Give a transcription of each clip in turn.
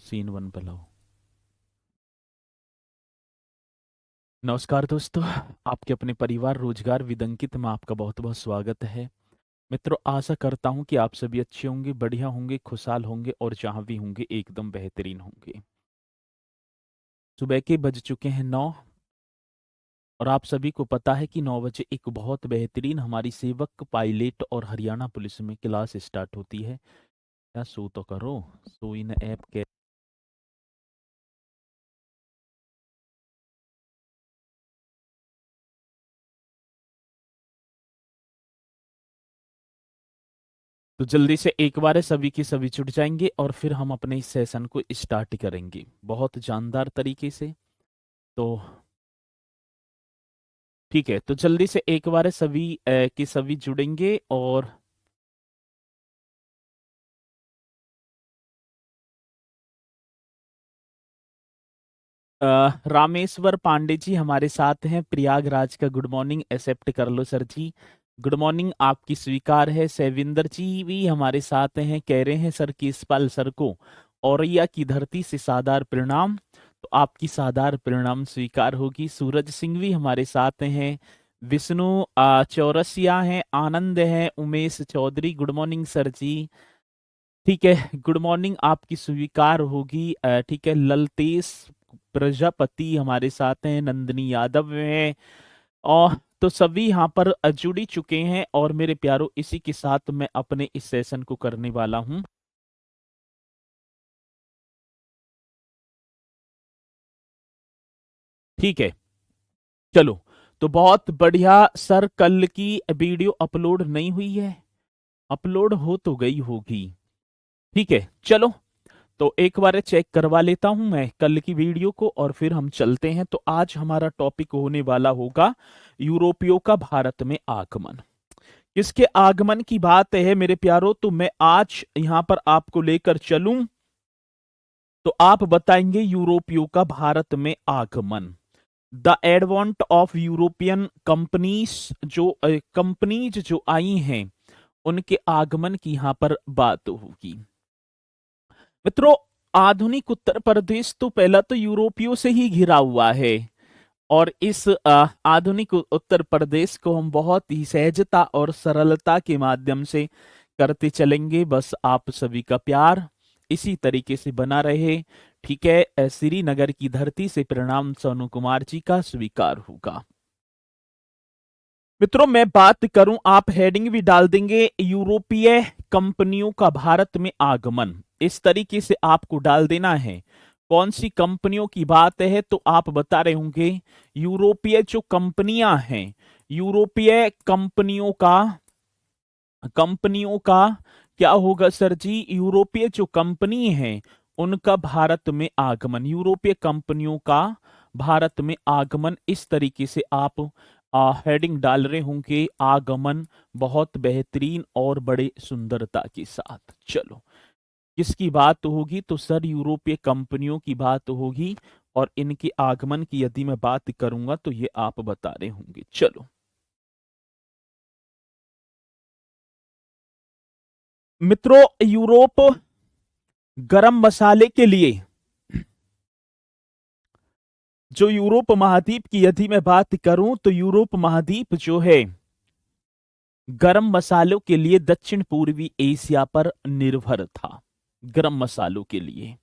Scene one पे लाओ। नमस्कार दोस्तों, आपके अपने परिवार रोजगार विदंकित में आपका बहुत बहुत स्वागत है। मित्रों, आशा करता हूं कि आप सभी अच्छे होंगे, बढ़िया होंगे, खुशहाल होंगे और जहां भी होंगे एकदम बेहतरीन होंगे। सुबह के बज चुके हैं 9 और आप सभी को पता है कि 9 बजे एक बहुत बेहतरीन हमारी सेवक पायलट और हरियाणा पुलिस में क्लास स्टार्ट होती है। क्या सो तो करो, सो इन ऐप के। तो जल्दी से एक बार सभी के सभी जुट जाएंगे और फिर हम अपने इस सेशन को स्टार्ट करेंगे बहुत जानदार तरीके से। तो ठीक है, तो जल्दी से एक बार सभी के सभी जुड़ेंगे और रामेश्वर पांडे जी हमारे साथ हैं प्रयागराज का। गुड मॉर्निंग एक्सेप्ट कर लो सर जी। गुड मॉर्निंग आपकी स्वीकार है। सेविंदर जी भी हमारे साथ हैं, कह रहे हैं सर केसपाल सर को औरैया की धरती से सादर प्रणाम। तो आपकी सादर प्रणाम स्वीकार होगी। सूरज सिंह भी हमारे साथ हैं। विष्णु चौरसिया हैं, आनंद हैं, Umesh Chaudhary good morning sir ji. ठीक है, गुड मॉर्निंग आपकी स्वीकार होगी। ठीक है, ललतेश प्रजापति हमारे साथ हैं, नंदिनी यादव हैं और तो सभी यहाँ पर जुड़ चुके हैं। और मेरे प्यारों, इसी के साथ मैं अपने इस सेशन को करने वाला हूँ। ठीक है, चलो। तो बहुत बढ़िया सर, कल की वीडियो अपलोड नहीं हुई है? अपलोड हो तो गई होगी। ठीक है, चलो। तो एक बार चेक करवा लेता हूं मैं कल की वीडियो को और फिर हम चलते हैं। तो आज हमारा टॉपिक होने वाला होगा यूरोपियों का भारत में आगमन। किसके आगमन की बात है मेरे प्यारों? तो मैं आज यहां पर आपको लेकर चलूं तो आप बताएंगे यूरोपियों का भारत में आगमन। The advent of European companies, जो कंपनीज जो आई हैं उनके आगमन की यहां पर बात होगी। मित्रों, आधुनिक उत्तर प्रदेश तो पहला तो यूरोपियों से ही घिरा हुआ है और इस आधुनिक उत्तर प्रदेश को हम बहुत ही सहजता और सरलता के माध्यम से करते चलेंगे। बस आप सभी का प्यार इसी तरीके से बना रहे। ठीक है, श्रीनगर की धरती से प्रणाम सोनू कुमार जी का स्वीकार होगा। मित्रों, मैं बात करूं, आप हेडिंग भी डाल देंगे, यूरोपीय कंपनियों का भारत में आगमन। इस तरीके से आपको डाल देना है। कौन सी कंपनियों की बात है तो आप बता रहे होंगे यूरोपीय जो कंपनियां हैं, यूरोपीय कंपनियों का क्या होगा सर जी? यूरोपीय जो कंपनी है उनका भारत में आगमन, यूरोपीय कंपनियों का भारत में आगमन। इस तरीके से आप हेडिंग डाल रहे होंगे, आगमन, बहुत बेहतरीन और बड़े सुंदरता के साथ। चलो, किसकी बात होगी? तो सर यूरोपीय कंपनियों की बात होगी और इनके आगमन की यदि मैं बात करूंगा तो ये आप बता रहे होंगे। चलो मित्रों, यूरोप गरम मसाले के लिए, जो यूरोप महाद्वीप की यदि मैं बात करूं तो यूरोप महाद्वीप जो है गरम मसालों के लिए दक्षिण पूर्वी एशिया पर निर्भर था। गरम मसालों के लिए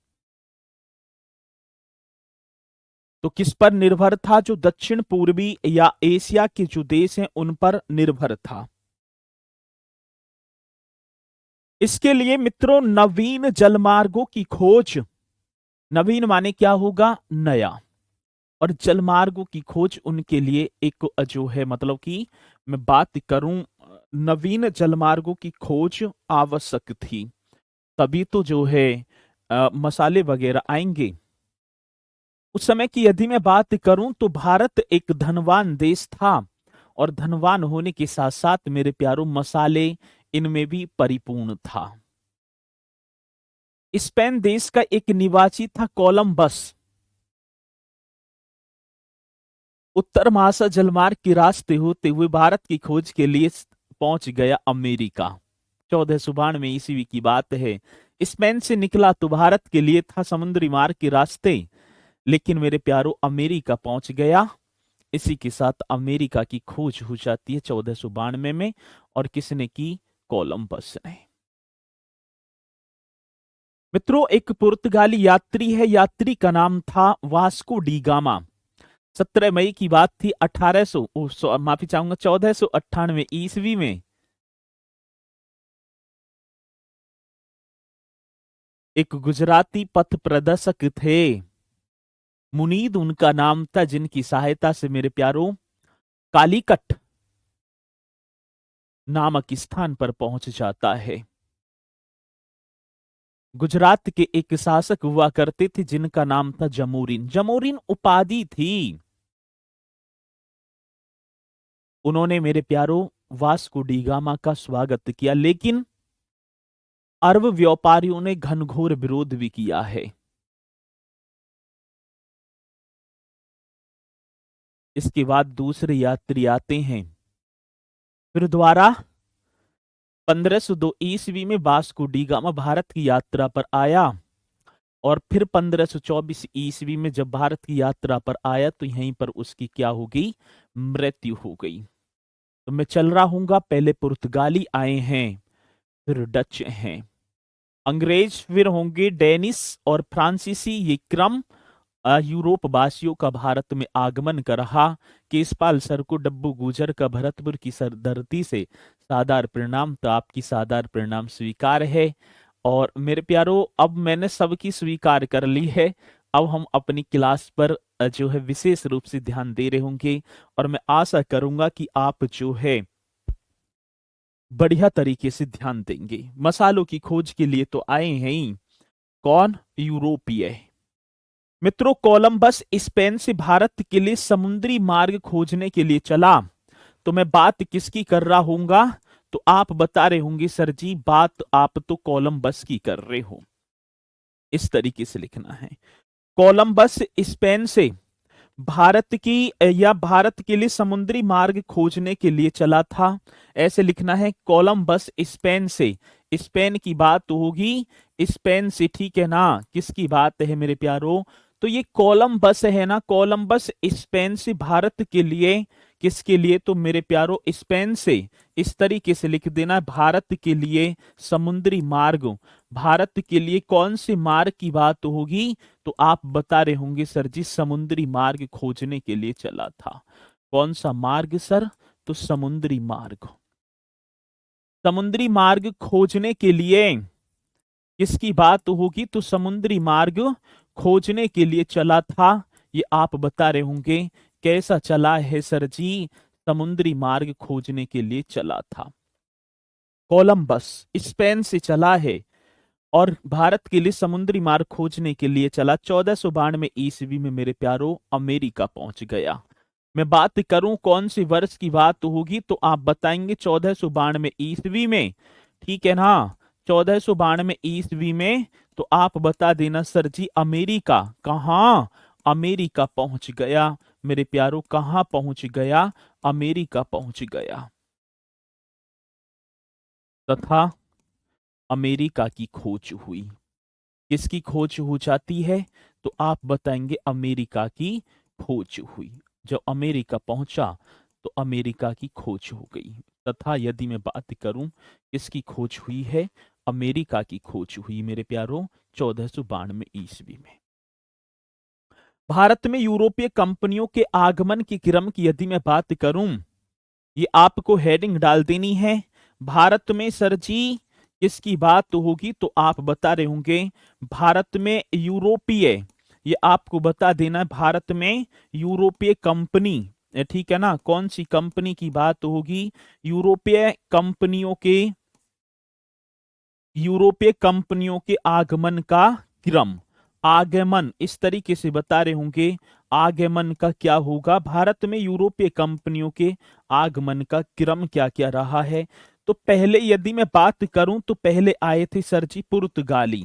तो किस पर निर्भर था? जो दक्षिण पूर्वी या एशिया के जो देश हैं उन पर निर्भर था। इसके लिए मित्रों नवीन जलमार्गों की खोज, नवीन माने क्या होगा? नया, और जलमार्गों की खोज उनके लिए एक जो है, मतलब कि मैं बात करूं, नवीन जलमार्गों की खोज आवश्यक थी। तभी तो जो है मसाले वगैरह आएंगे। उस समय की यदि मैं बात करूं तो भारत एक धनवान देश था और धनवान होने के साथ साथ मेरे प्यारों मसाले इनमें भी परिपूर्ण था। स्पेन देश का एक निवासी था कोलंबस। उत्तर महासागर जलमार्ग के रास्ते होते हुए भारत की खोज के लिए पहुंच गया अमेरिका। 1492 ईस्वी की बात है। स्पेन से निकला तो भारत के लिए था समुद्री मार्ग के रास्ते, लेकिन मेरे प्यारो अमेरिका पहुंच गया। इसी के साथ अमेरिका की खोज हो जाती है 1492 में। और किसने की? कोलंबस ने। मित्रों, एक पुर्तगाली यात्री है, यात्री का नाम था वास्को डी गामा। 17 मई की बात थी, 1800 माफी चाहूंगा 1498 ईस्वी में एक गुजराती पथ प्रदर्शक थे, मुनीद उनका नाम था, जिनकी सहायता से मेरे प्यारों कालीकट नामक स्थान पर पहुंच जाता है। गुजरात के एक शासक हुआ करते थे जिनका नाम था जमोरिन। जमोरिन उपाधि थी। उन्होंने मेरे प्यारों वास्को डी गामा का स्वागत किया, लेकिन अरब व्यापारियों ने घनघोर विरोध भी किया है। इसके बाद दूसरे यात्री आते हैं। फिर दोबारा 1502 ईस्वी में वास्को डी गामा भारत की यात्रा पर आया, और फिर 1524 ईस्वी में जब भारत की यात्रा पर आया तो यहीं पर उसकी क्या हो गई? मृत्यु हो गई। तो मैं चल रहा हूंगा, पहले पुर्तगाली आए हैं, फिर डच हैं, अंग्रेज फिर होंगे डेनिस और फ्रांसीसी। ये क्रम यूरोप वासियों का भारत में आगमन कर रहा। केसपाल सर को डब्बू गुजर का भरतपुर की सरदर्दी से सादर प्रणाम। तो आपकी सादर प्रणाम स्वीकार है। और मेरे प्यारो, अब मैंने सबकी स्वीकार कर ली है। अब हम अपनी क्लास पर जो है विशेष रूप से ध्यान दे रहे होंगे, और मैं आशा करूंगा कि आप जो है बढ़िया तरीके से ध्यान देंगे। मसालों की खोज के लिए तो आए हैं ही। कौन? यूरोपीय। मित्रों, कोलंबस स्पेन से भारत के लिए समुद्री मार्ग खोजने के लिए चला। तो मैं बात किसकी कर रहा हूंगा? तो आप बता रहे होंगे सर जी बात आप तो कोलंबस की कर रहे हो। इस तरीके से लिखना है। कोलंबस स्पेन से भारत की या भारत के लिए समुद्री मार्ग खोजने के लिए चला था। ऐसे लिखना है, कोलंबस स्पेन से। स्पेन की बात होगी, स्पेन से, ठीक है ना? किसकी बात है मेरे प्यारो? तो ये कोलंबस है ना, कोलंबस स्पेन से भारत के लिए, किसके लिए? तो मेरे प्यारो स्पेन से। इस तरीके से लिख देना, भारत के लिए समुद्री मार्ग। भारत के लिए कौन से मार्ग की बात होगी? तो आप बता रहे होंगे सर जी समुद्री मार्ग खोजने के लिए चला था। कौन सा मार्ग सर? तो समुद्री मार्ग। समुद्री मार्ग खोजने के लिए किसकी बात होगी? तो समुद्री मार्ग खोजने के लिए चला था। ये आप बता रहे होंगे कैसा चला है सर जी? समुद्री मार्ग खोजने के लिए चला था। कोलंबस स्पेन से चला है और भारत के लिए समुद्री मार्ग खोजने के लिए चला। 1492 ईस्वी में मेरे प्यारो अमेरिका पहुंच गया। मैं बात करूं कौन सी वर्ष की बात होगी, तो आप बताएंगे 1492 ईस्वी में, ठीक है ना? 1492 ईस्वी में। तो आप बता देना सर जी अमेरिका। कहां? अमेरिका पहुंच गया मेरे प्यारो। कहां पहुंच गया? अमेरिका पहुंच गया। तथा अमेरिका की खोज हुई। किसकी खोज हो जाती है? तो आप बताएंगे अमेरिका की खोज हुई। जब अमेरिका पहुंचा तो अमेरिका की खोज हो गई। तथा यदि मैं बात करूं किसकी खोज हुई है? अमेरिका की खोज हुई मेरे प्यारों 1492 ईस्वी में। भारत में यूरोपीय कंपनियों के आगमन के क्रम की यदि मैं बात करूं, ये आपको हेडिंग डाल देनी है। भारत में सर जी किसकी बात होगी? तो आप बता रहे होंगे भारत में यूरोपीय। ये आपको बता देना है, भारत में यूरोपीय कंपनी, ठीक है ना? कौन सी कंपनी की बात होगी? यूरोपीय कंपनियों के, यूरोपीय कंपनियों के आगमन का क्रम। आगमन इस तरीके से बता रहे होंगे, आगमन का क्या होगा? भारत में यूरोपीय कंपनियों के आगमन का क्रम क्या क्या रहा है? तो पहले यदि मैं बात करूं तो पहले आए थे सर जी पुर्तगाली।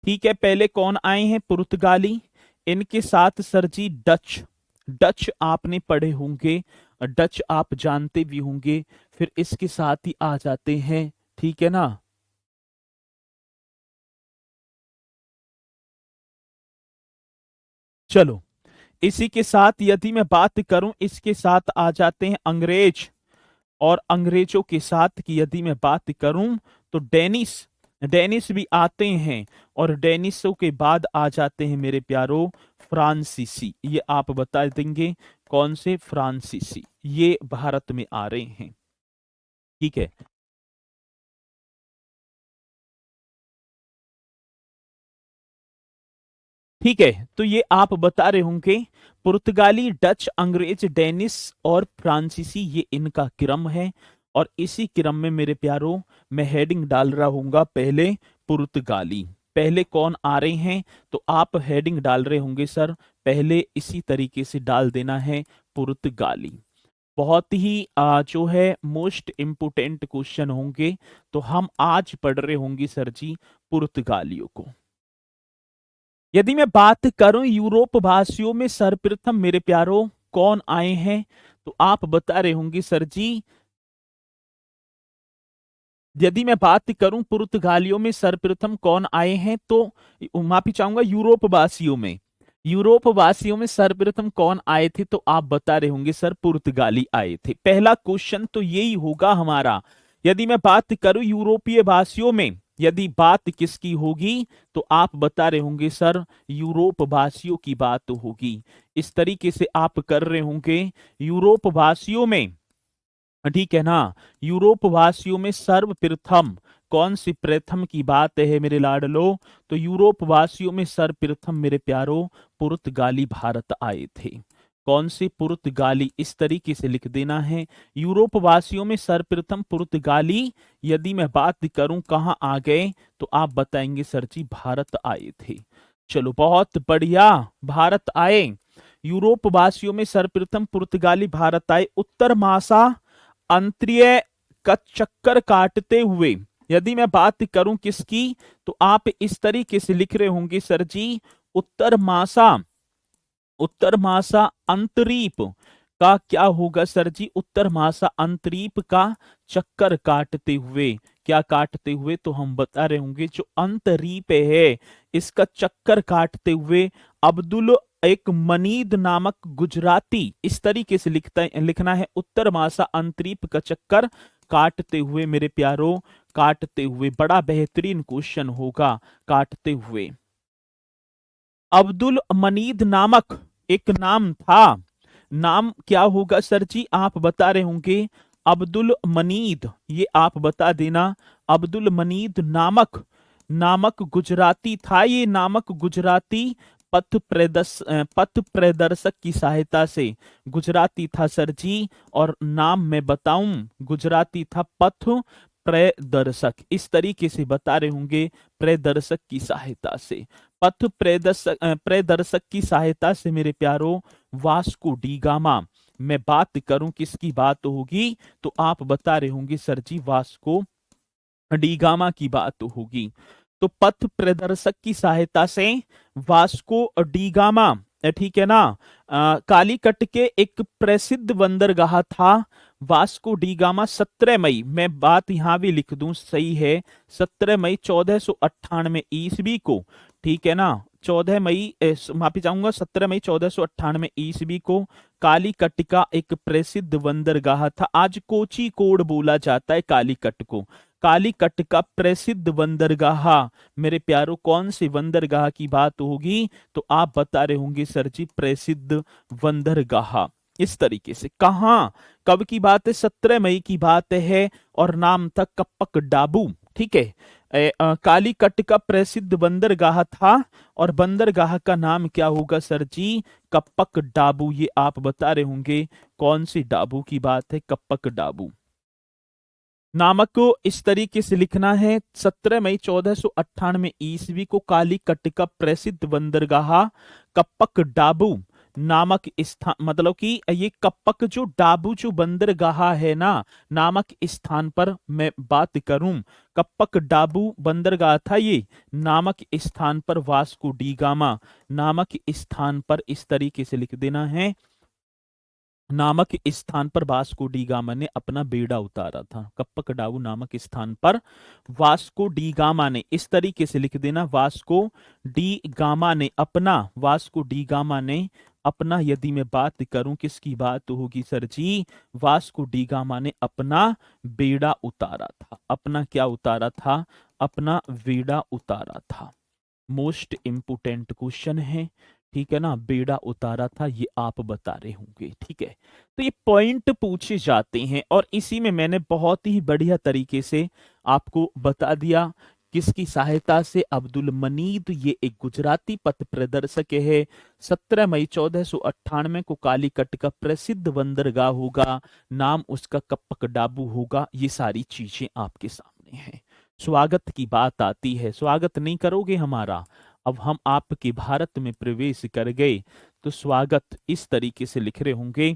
ठीक है, पहले कौन आए हैं? पुर्तगाली। इनके साथ सर जी डच। डच आपने पढ़े होंगे, डच आप जानते भी होंगे। फिर इसके साथ ही आ जाते हैं, ठीक है ना, चलो, इसी के साथ यदि मैं बात करूं, इसके साथ आ जाते हैं अंग्रेज, और अंग्रेजों के साथ की यदि मैं बात करूं तो डेनिस, डेनिस भी आते हैं, और डेनिसों के बाद आ जाते हैं मेरे प्यारो फ्रांसीसी। ये आप बता देंगे कौन से फ्रांसीसी ये भारत में आ रहे हैं। ठीक है, ठीक है, तो ये आप बता रहे होंगे पुर्तगाली, डच, अंग्रेज, डेनिस और फ्रांसीसी, ये इनका क्रम है। और इसी क्रम में मेरे प्यारो मैं हेडिंग डाल रहा हूंगा पहले पुर्तगाली। पहले कौन आ रहे हैं, तो आप हेडिंग डाल रहे होंगे सर पहले इसी तरीके से डाल देना है पुर्तगाली। बहुत ही जो है मोस्ट इम्पोर्टेंट क्वेश्चन होंगे, तो हम आज पढ़ रहे होंगे सर जी पुर्तगालियों को। यदि मैं बात करूं यूरोप भाषियों में सर्वप्रथम मेरे प्यारो कौन आए हैं, तो आप बता रहे होंगे सर जी, यदि मैं बात करूं पुर्तगालियों में सर्वप्रथम कौन आए हैं, तो माफी चाहूंगा यूरोप वासियों में, यूरोप वासियों में सर्वप्रथम कौन आए थे, तो आप बता रहे होंगे सर पुर्तगाली आए थे। पहला क्वेश्चन तो यही होगा हमारा। यदि मैं बात करूं यूरोपीय भाषियों में, यदि बात किसकी होगी, तो आप बता रहे होंगे सर यूरोप भाषियों की बात होगी। इस तरीके से आप कर रहे होंगे यूरोप भाषियों में, ठीक है ना। यूरोप वासियों में सर्वप्रथम कौन सी प्रथम की बात है मेरे लाडलो, तो यूरोप वासियों में सर्वप्रथम मेरे प्यारो पुर्तगाली भारत आए थे। कौन से पुर्तगाली, इस तरीके से लिख देना है, यूरोप वासियों में सर्वप्रथम पुर्तगाली। यदि मैं बात करूं कहां आ गए, तो आप बताएंगे सर जी भारत आए थे। चलो बहुत बढ़िया, भारत आए। यूरोप वासियों में सर्वप्रथम पुर्तगाली भारत आए। उत्तर मासा अंतरिय का चक्कर काटते हुए, यदि मैं बात करूं किसकी, तो आप इस तरीके से लिख रहे होंगे सर जी उत्तर मासा, उत्तर मासा अंतरीप का क्या होगा सर जी, उत्तर मासा अंतरीप का चक्कर काटते हुए, क्या काटते हुए, तो हम बता रहे होंगे जो अंतरीप है इसका चक्कर काटते हुए अब्दुल एक मनीद नामक गुजराती, इस तरीके से लिखना है उत्तर मासा अंतरीप का चक्कर काटते हुए मेरे प्यारो, काटते हुए, बड़ा बेहतरीन क्वेश्चन होगा, काटते हुए। अब्दुल मनीद नामक एक नाम था, नाम क्या होगा सर जी, आप बता रहे होंगे अब्दुल मनीद, ये आप बता देना अब्दुल मनीद नामक, नामक गुजराती था। ये नामक गुजराती पथ प्रदर्शक की सहायता से, गुजराती था सर जी, और नाम मैं बताऊं गुजराती था पथ प्रदर्शक, इस तरीके से बता रहे होंगे प्रदर्शक की सहायता से, पथ प्रदर्शक की सहायता से मेरे प्यारो वास्को डी गामा। मैं बात करूं किसकी बात होगी, तो आप बता रहे होंगे सर जी वास्को डी गामा की बात होगी। तो पथ प्रदर्शक की सहायता से वास्को डी गामा, ठीक है ना, कालीकट के एक प्रसिद्ध बंदरगाह था वास्को डी गामा। 17 मई, मैं बात यहां भी लिख दूं सही है, 17 मई 1498 ईस्वी को, ठीक है ना, 14 मई माफी चाहूंगा 17 मई 1498 ईस्वी को कालीकट का एक प्रसिद्ध बंदरगाह था। आज कोची कोड बोला जाता है कालीकट को। कालीकट का प्रसिद्ध बंदरगाह मेरे प्यारो, कौन से बंदरगाह की बात होगी, तो आप बता रहे होंगे सर जी प्रसिद्ध बंदरगाह। इस तरीके से कहा, कब की बात है, 17 मई की बात है, और नाम था कप्पक डाबू, ठीक है। कालीकट का प्रसिद्ध बंदरगाह था, और बंदरगाह का नाम क्या होगा सर जी, कप्पक डाबू। ये आप बता रहे होंगे कौन सी डाबू की बात है, कप्पक डाबू। नामक को इस तरीके से लिखना है, 17 मई 1498 ईस्वी को कालीकट का प्रसिद्ध बंदरगाह कप्पक डाबू नामक स्थान, मतलब कि ये कप्पक जो डाबू जो बंदरगाह है ना, नामक स्थान पर मैं बात करूं, कप्पक डाबू बंदरगाह था ये, नामक स्थान पर वास्को डी गामा नामक स्थान पर, इस तरीके से लिख देना है नामक स्थान पर वास्को डी गामा ने अपना बेड़ा उतारा था। कप्पकडाऊ नामक स्थान पर वास्को डी गामा ने, इस तरीके से लिख देना, वास्को डी गामा ने अपना, वास्को डी गामा ने अपना, यदि मैं बात करूं किसकी बात होगी सर जी, वास्को डी गामा ने अपना बेड़ा उतारा था। अपना क्या उतारा था? अपना बेड़ा उतारा था। मोस्ट इंपोर्टेंट क्वेश्चन है, ठीक है ना। बेड़ा उतारा था, ये आप बता रहे होंगे, ठीक है। तो ये पॉइंट पूछे जाते हैं और इसी में मैंने बहुत ही बढ़िया तरीके से आपको बता दिया। किसकी सहायता से? अब्दुल मनीद, ये एक गुजराती पथ प्रदर्शक है। 17 मई 1498 को कालीकट का प्रसिद्ध बंदरगाह होगा, नाम उसका कप्पकडाबू होगा। ये सारी चीजें आपके सामने हैं। स्वागत की बात आती है, स्वागत नहीं करोगे हमारा? अब हम आपके भारत में प्रवेश कर गए तो स्वागत इस तरीके से लिख रहे होंगे,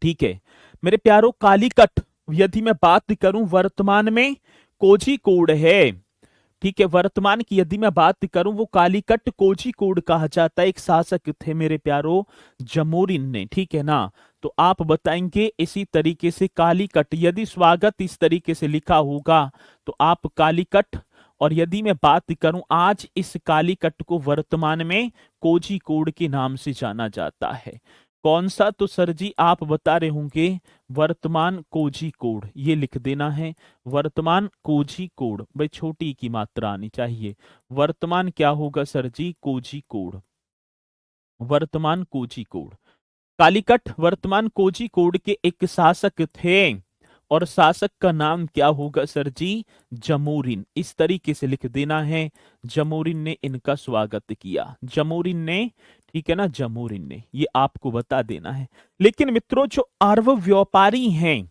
ठीक है मेरे प्यारो। कालीकट यदि मैं बात करूं वर्तमान में कोझिकोड है, ठीक है। वर्तमान की यदि मैं बात करूं, वो कालीकट कोझिकोड कहा जाता है। एक शासक थे मेरे प्यारो जमोरिन ने, ठीक है ना। तो आप बताएंगे इसी तरीके से कालीकट, यदि स्वागत इस तरीके से लिखा होगा तो आप कालीकट, और यदि मैं बात करूं आज इस कालीकट को वर्तमान में कोझिकोड के नाम से जाना जाता है। कौन सा? तो सर जी आप बता रहे होंगे वर्तमान कोझिकोड, ये लिख देना है वर्तमान कोझिकोड। भाई छोटी की मात्रा आनी चाहिए। वर्तमान क्या होगा सर जी? कोझिकोड, वर्तमान कोझिकोड। कालीकट वर्तमान कोझिकोड के एक शासक थे और शासक का नाम क्या होगा सर जी? जमोरिन। इस तरीके से लिख देना है, जमोरिन ने इनका स्वागत किया। जमोरिन ने, ठीक है ना, जमोरिन ने, ये आपको बता देना है। लेकिन मित्रों जो अरब व्यापारी हैं,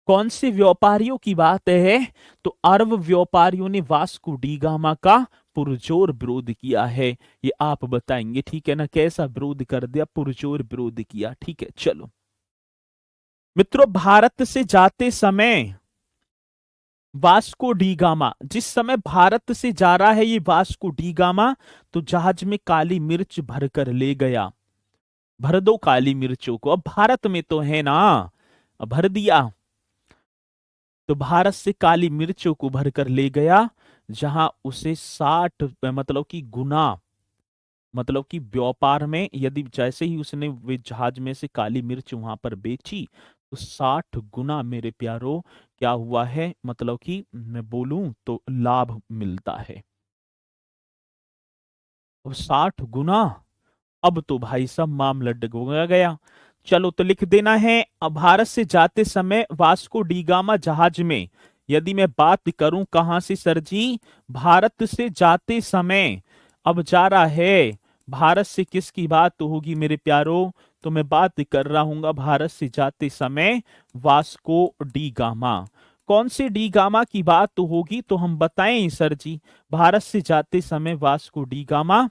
कौन से व्यापारियों की बात है? तो अरब व्यापारियों ने वास्को डी गामा का पुरजोर विरोध किया है। ये आप बताएंगे, ठीक है ना। कैसा विरोध कर दिया? पुरजोर विरोध किया, ठीक है। चलो मित्रों, भारत से जाते समय वास्को डी गामा, जिस समय भारत से जा रहा है ये वास्को डी गामा, तो जहाज में काली मिर्च भरकर ले गया। भर दो काली मिर्चों को, अब भारत में तो है ना, भर दिया। तो भारत से काली मिर्चों को भरकर ले गया, जहां उसे 60 मतलब कि गुना, मतलब कि व्यापार में, यदि जैसे ही उसने वे जहाज में से काली मिर्च वहां पर बेची तो 60 गुना मेरे प्यारो क्या हुआ है, मतलब कि मैं बोलूं तो लाभ मिलता है। अब 60 गुना, अब तो भाई सब मामला डगमगा गया। चलो तो लिख देना है, अब भारत से जाते समय वास्को डी गामा जहाज में, यदि मैं बात करूं कहां से सर जी? भारत से जाते समय, अब जा रहा है भारत से, किसकी बात तो होगी मेरे प्यारो? तो मैं बात कर रहा हूं भारत से जाते समय वास्को डी गामा। कौन से डी गामा की बात तो होगी? तो हम बताएं सर जी, भारत से जाते समय वास्को डी गामा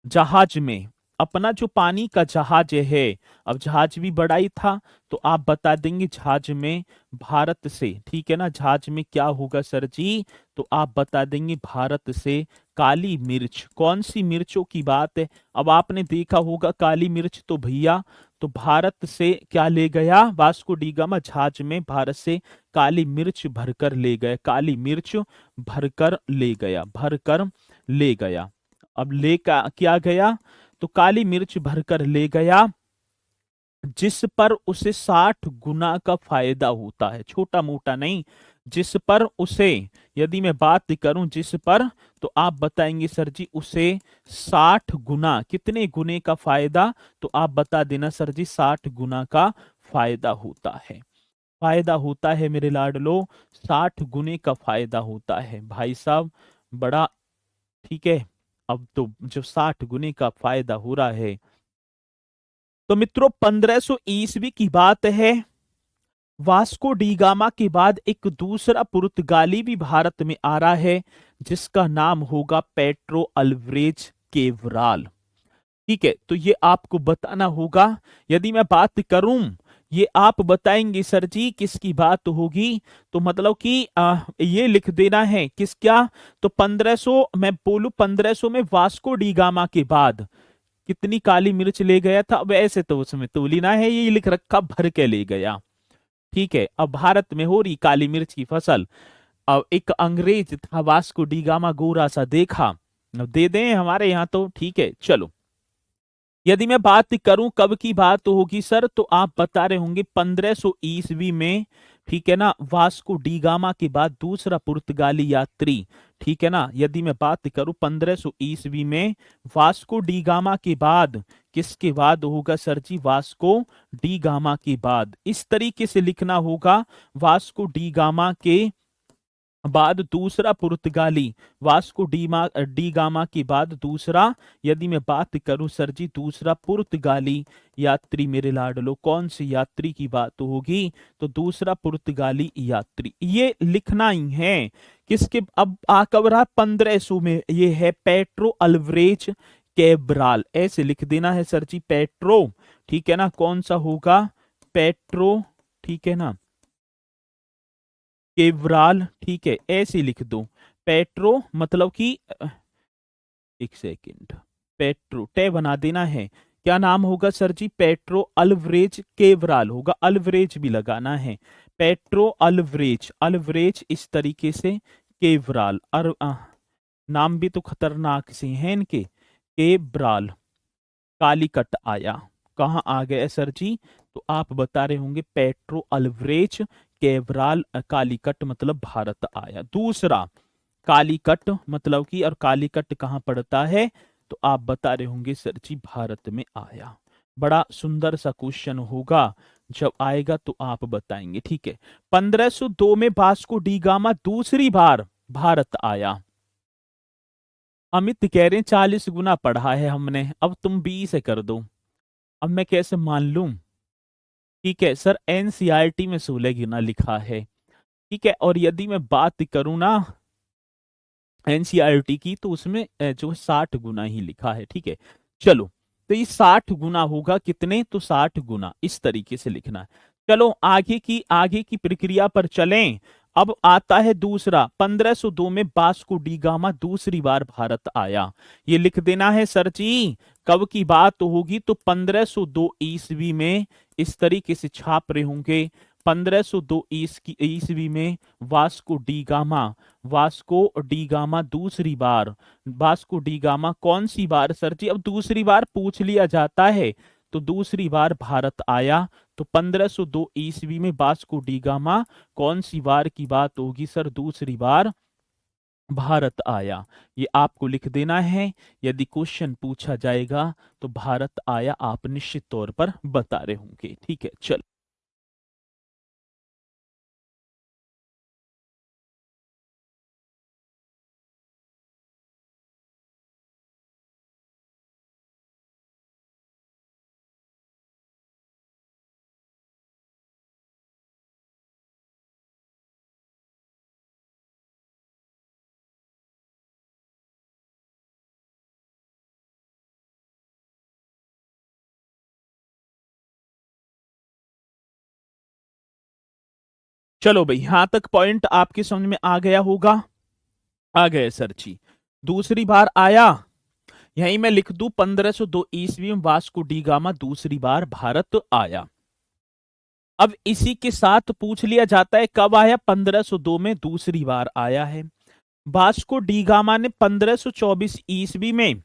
जहाज में, अपना जो पानी का जहाज है, अब जहाज भी बड़ा ही था, तो आप बता देंगे जहाज में भारत से, ठीक है ना। जहाज में क्या होगा सर जी? तो आप बता देंगे भारत से काली मिर्च। कौन सी मिर्चों की बात है? अब आपने देखा होगा काली मिर्च, तो भैया तो भारत से क्या ले गया? वास्को डी गामा जहाज में भारत से काली मिर्च भरकर ले गया, काली मिर्च भरकर ले गया, भरकर ले गया। अब ले का क्या गया? तो काली मिर्च भरकर ले गया, जिस पर उसे 60 गुना का फायदा होता है, छोटा मोटा नहीं। जिस पर उसे, यदि मैं बात करूं जिस पर, तो आप बताएंगे सर जी उसे 60 गुना, कितने गुने का फायदा? तो आप बता देना सर जी 60 गुना का फायदा होता है। फायदा होता है मेरे लाडलो, 60 गुने का फायदा होता है भाई साहब, बड़ा, ठीक है। अब तो जो 60 गुने का फायदा हो रहा है, तो मित्रों 1500 ईस्वी की बात है। वास्को डी गामा के बाद एक दूसरा पुर्तगाली भी भारत में आ रहा है, जिसका नाम होगा पेट्रो अल्वरेज केवराल, ठीक है। तो ये आपको बताना होगा। यदि मैं बात करूं, ये आप बताएंगे सर जी किसकी बात होगी? तो मतलब कि ये लिख देना है किस क्या? तो 1500, मैं बोलूं 1500 में वास्को डी गामा के बाद, कितनी काली मिर्च ले गया था। अब ऐसे तो उसमें तोलना है, ये लिख रखा भर के ले गया। ठीक है, अब भारत में हो रही काली मिर्च की फसल। अब एक अंग्रेज था, वास्को डी गामा, गोरा सा देखा, अब दे दें हमारे यहाँ तो। ठीक है चलो, यदि मैं बात करूं कब की बात होगी सर, तो आप बता रहे होंगे 1500 ईस्वी में। ठीक है ना, वास्को डी गामा के बाद दूसरा पुर्तगाली यात्री। ठीक है ना, यदि मैं बात करूं 1500 ईस्वी में वास्को डी गामा के बाद, किसके बाद होगा सर जी, वास्को डी गामा के बाद। इस तरीके से लिखना होगा, वास्को डी गामा के बाद दूसरा पुर्तगाली, वास्को डी गामा के बाद दूसरा, यदि मैं बात करूं सर जी, दूसरा पुर्तगाली यात्री मेरे लाडलो, कौन सी यात्री की बात होगी, तो दूसरा पुर्तगाली यात्री। ये लिखना ही है किसके। अब कब रहा 1500 में, ये है पेट्रो अल्वरेज कैब्राल, ऐसे लिख देना है सर जी, पेट्रो। ठीक है ना, कौन सा होगा, पेट्रो। ठीक है ना, केवराल। ठीक है, ऐसे लिख दो, पेट्रो मतलब कि एक सेकंड, पेट्रो टे बना देना है। क्या नाम होगा सर जी, पेट्रो अल्वरेज केवराल होगा, अल्वरेज भी लगाना है, पेट्रो अल्वरेज, अल्वरेज इस तरीके से, केवराल। और नाम भी तो खतरनाक से हैं इनके, केब्राल। कालीकट आया, कहाँ आ गया सर जी, तो आप बता रहे होंगे पेट्रो अल्वरेज केवराल, कालीकट मतलब भारत आया। दूसरा कालीकट मतलब कि, और कालीकट कहाँ पड़ता है, तो आप बता रहे होंगे सर जी भारत में आया। बड़ा सुंदर सा क्वेश्चन होगा, जब आएगा तो आप बताएंगे। ठीक है, 1502 में वास्को डी गामा दूसरी बार भारत आया। अमित कह रहे हैं 40 गुना पढ़ा है हमने, अब तुम 20 से कर दो। अब मैं कैसे मान लूं। ठीक है सर, एनसीईआरटी में 16 गुना लिखा है। ठीक है, और यदि मैं बात करूं ना एनसीईआरटी की, तो उसमें जो 60 गुना ही लिखा है। ठीक है चलो, तो ये 60 गुना होगा कितने, तो 60 गुना, इस तरीके से लिखना है। चलो आगे की प्रक्रिया पर चलें। अब आता है दूसरा, 1502 में वास्को डी गामा दूसरी बार भारत आया। ये लिख देना है सर जी, कब की बात होगी, तो 1502 ईस्वी में, इस तरीके से छाप रहे होंगे, 1502 ईस्वी में Vasco D gamma, Vasco D gamma दूसरी बार, वास्को डी गामा कौन सी बार सर जी, अब दूसरी बार पूछ लिया जाता है, तो दूसरी बार भारत आया। तो 1502 ईस्वी में वास्को डी गामा कौन सी बार की बात होगी सर, दूसरी बार भारत आया। ये आपको लिख देना है, यदि क्वेश्चन पूछा जाएगा तो भारत आया आप निश्चित तौर पर बता रहे होंगे। ठीक है चलो, चलो भाई, यहां तक पॉइंट आपके समझ में आ गया होगा। आ गए सर जी, दूसरी बार आया, यहीं मैं लिख दूं 1502 ईस्वी में वास्को डी गामा दूसरी बार भारत आया। अब इसी के साथ पूछ लिया जाता है कब आया, 1502 में दूसरी बार आया है। वास्को डी गामा ने 1524 ईस्वी में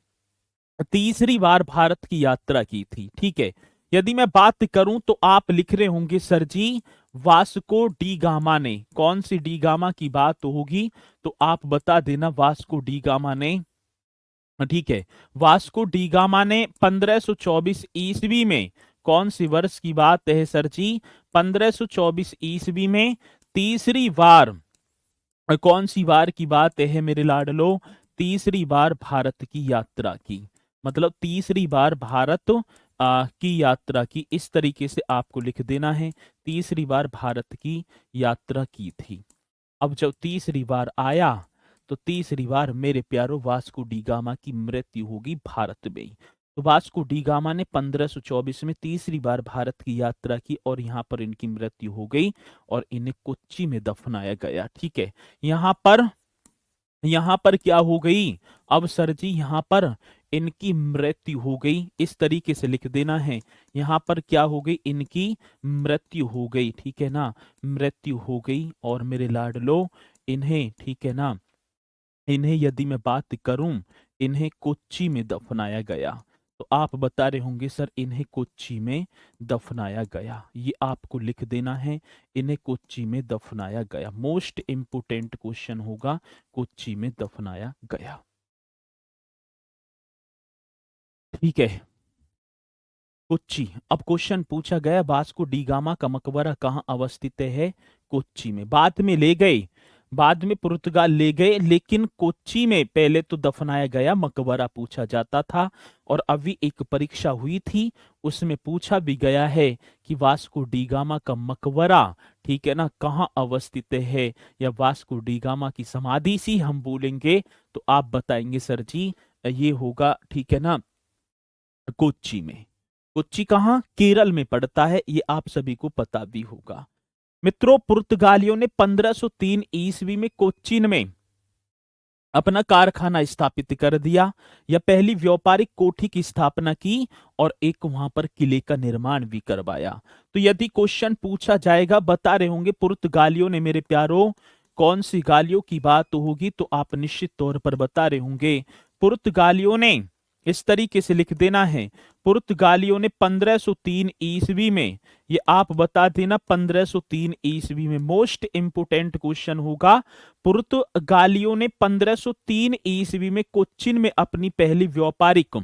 तीसरी बार भारत की यात्रा की थी। ठीक है, यदि मैं बात करूं तो आप लिख रहे होंगे सर जी, वास्को डी गामा ने, कौन सी डी गामा की बात होगी, तो आप बता देना वास्को डी गामा ने। ठीक है, वास्को डी गामा ने 1524 ईस्वी में, कौन सी वर्ष की बात है सर जी, 1524 ईस्वी में तीसरी बार, कौन सी बार की बात है मेरे लाडलो, तीसरी बार भारत की यात्रा की, मतलब तीसरी बार भारत की यात्रा की, इस तरीके से आपको लिख देना है, तीसरी बार भारत की यात्रा की थी। अब जब तीसरी बार आया, तो तीसरी बार मेरे प्यारो वास्को डी गामा की मृत्यु होगी भारत में ही। तो वास्को डी गामा ने 1524 में तीसरी बार भारत की यात्रा की, और यहाँ पर इनकी मृत्यु हो गई और इन्हें कोच्चि में दफनाया गया। ठीक है, यहाँ पर यहां पर क्या हो गई, अब सर जी यहां पर इनकी मृत्यु हो गई, इस तरीके से लिख देना है। यहां पर क्या हो गई, इनकी मृत्यु हो गई, ठीक है ना, मृत्यु हो गई। और मेरे लाडलो इन्हें, ठीक है ना, इन्हें यदि मैं बात करूं, इन्हें कोच्चि में दफनाया गया। तो आप बता रहे होंगे सर इन्हें कोच्चि में दफनाया गया, ये आपको लिख देना है, इन्हें कोच्चि में दफनाया गया। मोस्ट इंपोर्टेंट क्वेश्चन होगा, कोच्चि में दफनाया गया। ठीक है, कोच्चि। अब क्वेश्चन पूछा गया वास्को डी गामा का मकबरा कहाँ अवस्थित है, कोच्चि में। बाद में ले गए, बाद में पुर्तगाल ले गए, लेकिन कोच्चि में पहले तो दफनाया गया, मकबरा पूछा जाता था। और अभी एक परीक्षा हुई थी, उसमें पूछा भी गया है कि वास्को डी गामा का मकबरा, ठीक है ना, कहाँ अवस्थित है, या वास्को डी गामा की समाधि सी हम बोलेंगे तो आप बताएंगे सर जी ये होगा, ठीक है ना, कोच्चि में। कोच्चि कहाँ, केरल में पड़ता है, ये आप सभी को पता भी होगा। मित्रों, पुर्तगालियों ने 1503 ईस्वी में कोच्चिन में अपना कारखाना स्थापित कर दिया, या पहली व्यापारिक कोठी की स्थापना की, और एक वहां पर किले का निर्माण भी करवाया। तो यदि क्वेश्चन पूछा जाएगा, बता रहे होंगे पुर्तगालियों ने, मेरे प्यारों कौन सी गालियों की बात होगी, तो आप निश्चित तौर पर बता रहे होंगे पुर्तगालियों ने, इस तरीके से लिख देना है, पुर्तगालियों ने 1503 ईस्वी में, ये आप बता देना 1503 ईस्वी में। मोस्ट इंपोर्टेंट क्वेश्चन होगा, पुर्तगालियों ने 1503 ईस्वी में कोच्चिन में अपनी पहली व्यापारिक,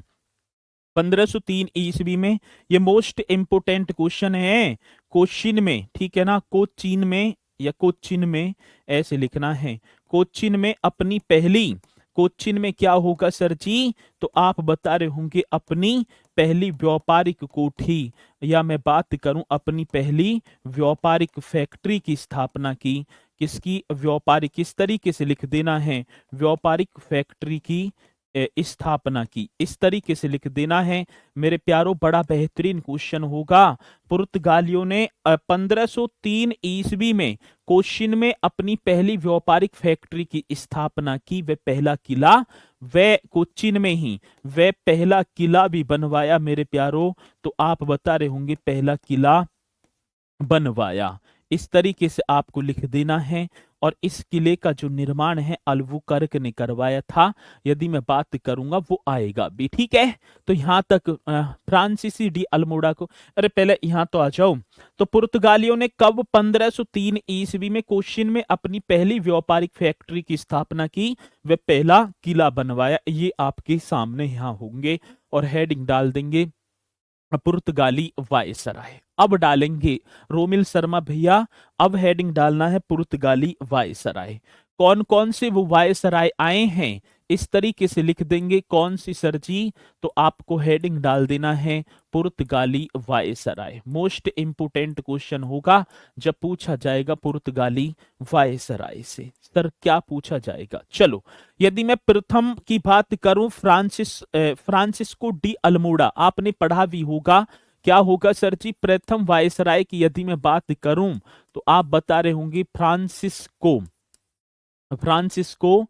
1503 ईस्वी में, ये मोस्ट इंपोर्टेंट क्वेश्चन है, कोच्चिन में, ठीक है ना, कोच्चिन में या कोच्चिन में ऐसे लिखना है, कोच्चिन में अपनी पहली, कोच्चिन में क्या होगा सर जी, तो आप बता रहे होंगे अपनी पहली व्यापारिक कोठी, या मैं बात करूं अपनी पहली व्यापारिक फैक्ट्री की स्थापना की। किसकी, व्यापारिक, किस तरीके से लिख देना है, व्यापारिक फैक्ट्री की स्थापना की, इस तरीके से लिख देना है। मेरे प्यारों, बड़ा बेहतरीन क्वेश्चन होगा। पुर्तगालियों ने 1503 ईस्वी में कोच्चिन में अपनी पहली व्यापारिक फैक्ट्री की स्थापना की, वे पहला किला, वे कोच्चिन में ही वे पहला किला भी बनवाया। मेरे प्यारों, तो आप बता रहे होंगे पहला किला बनवाया, इस तरीके से आपको लिख देना है। और इस किले का जो निर्माण है अल्बुकर्क ने करवाया था, यदि मैं बात करूंगा वो आएगा भी, ठीक है। तो यहां तक फ्रांसीसी डी अल्मोड़ा को, अरे पहले यहां तो आ जाओ। तो पुर्तगालियों ने कब 1503 ईस्वी में कोच्चिन में अपनी पहली व्यापारिक फैक्ट्री की स्थापना की, वे पहला किला बनवाया, ये आपके सामने यहां होंगे। और हेडिंग डाल देंगे पुर्तगाली वायसराय। अब डालेंगे रोमिल शर्मा भैया, अब हेडिंग डालना है पुर्तगाली वायसराय। कौन कौन से वो वायसराय आए हैं, इस तरीके से लिख देंगे, कौन सी सर जी, तो आपको हेडिंग डाल देना है पुर्तगाली वायसराय। मोस्ट इंपोर्टेंट क्वेश्चन होगा जब पूछा जाएगा पुर्तगाली वायसराय से, सर क्या पूछा जाएगा। चलो, यदि मैं प्रथम की बात करूं, फ्रांसिस्को डी अल्मोड़ा, आपने पढ़ा भी होगा, क्या होगा सर जी, प्रथम वायसराय की यदि मैं बात करूं, तो आप बता रहे होंगे फ्रांसिस्को, फ्रांसिस्को,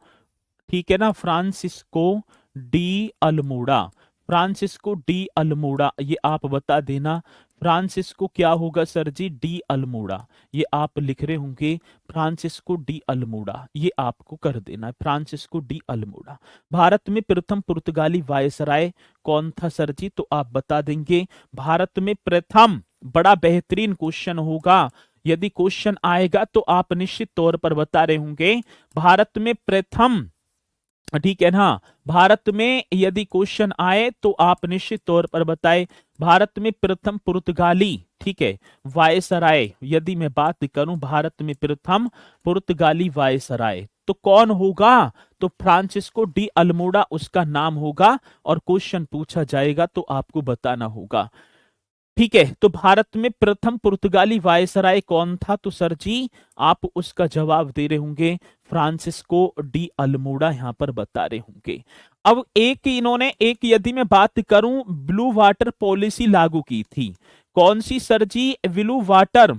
ठीक है ना, Francisco de Almora, Francisco de Almora, ये आप बता देना। फ्रांसिस्को क्या होगा सर जी, डी अल्मोड़ा, ये आप लिख रहे होंगे फ्रांसिस्को डी अल्मोड़ा, ये आपको कर देना है फ्रांसिस्को डी अल्मोड़ा। भारत में प्रथम पुर्तगाली वायसराय कौन था सर जी, तो आप बता देंगे भारत में प्रथम, बड़ा बेहतरीन क्वेश्चन होगा, यदि क्वेश्चन आएगा तो आप निश्चित तौर पर बता रहे होंगे भारत में प्रथम, ठीक है ना, भारत में यदि क्वेश्चन आए तो आप निश्चित तौर पर बताएं भारत में प्रथम पुर्तगाली, ठीक है, वायसराय, यदि मैं बात करूं भारत में प्रथम पुर्तगाली वायसराय तो कौन होगा, तो फ्रांसिस्को डी अल्मोड़ा उसका नाम होगा, और क्वेश्चन पूछा जाएगा तो आपको बताना होगा, ठीक है। तो भारत में प्रथम पुर्तगाली वायसराय कौन था, तो सर जी आप उसका जवाब दे रहे होंगे फ्रांसिस्को डी अल्मोड़ा, यहां पर बता रहे होंगे। अब एक इन्होंने, एक यदि मैं बात करूं, ब्लू वाटर पॉलिसी लागू की थी, कौन सी सर जी, ब्लू वाटर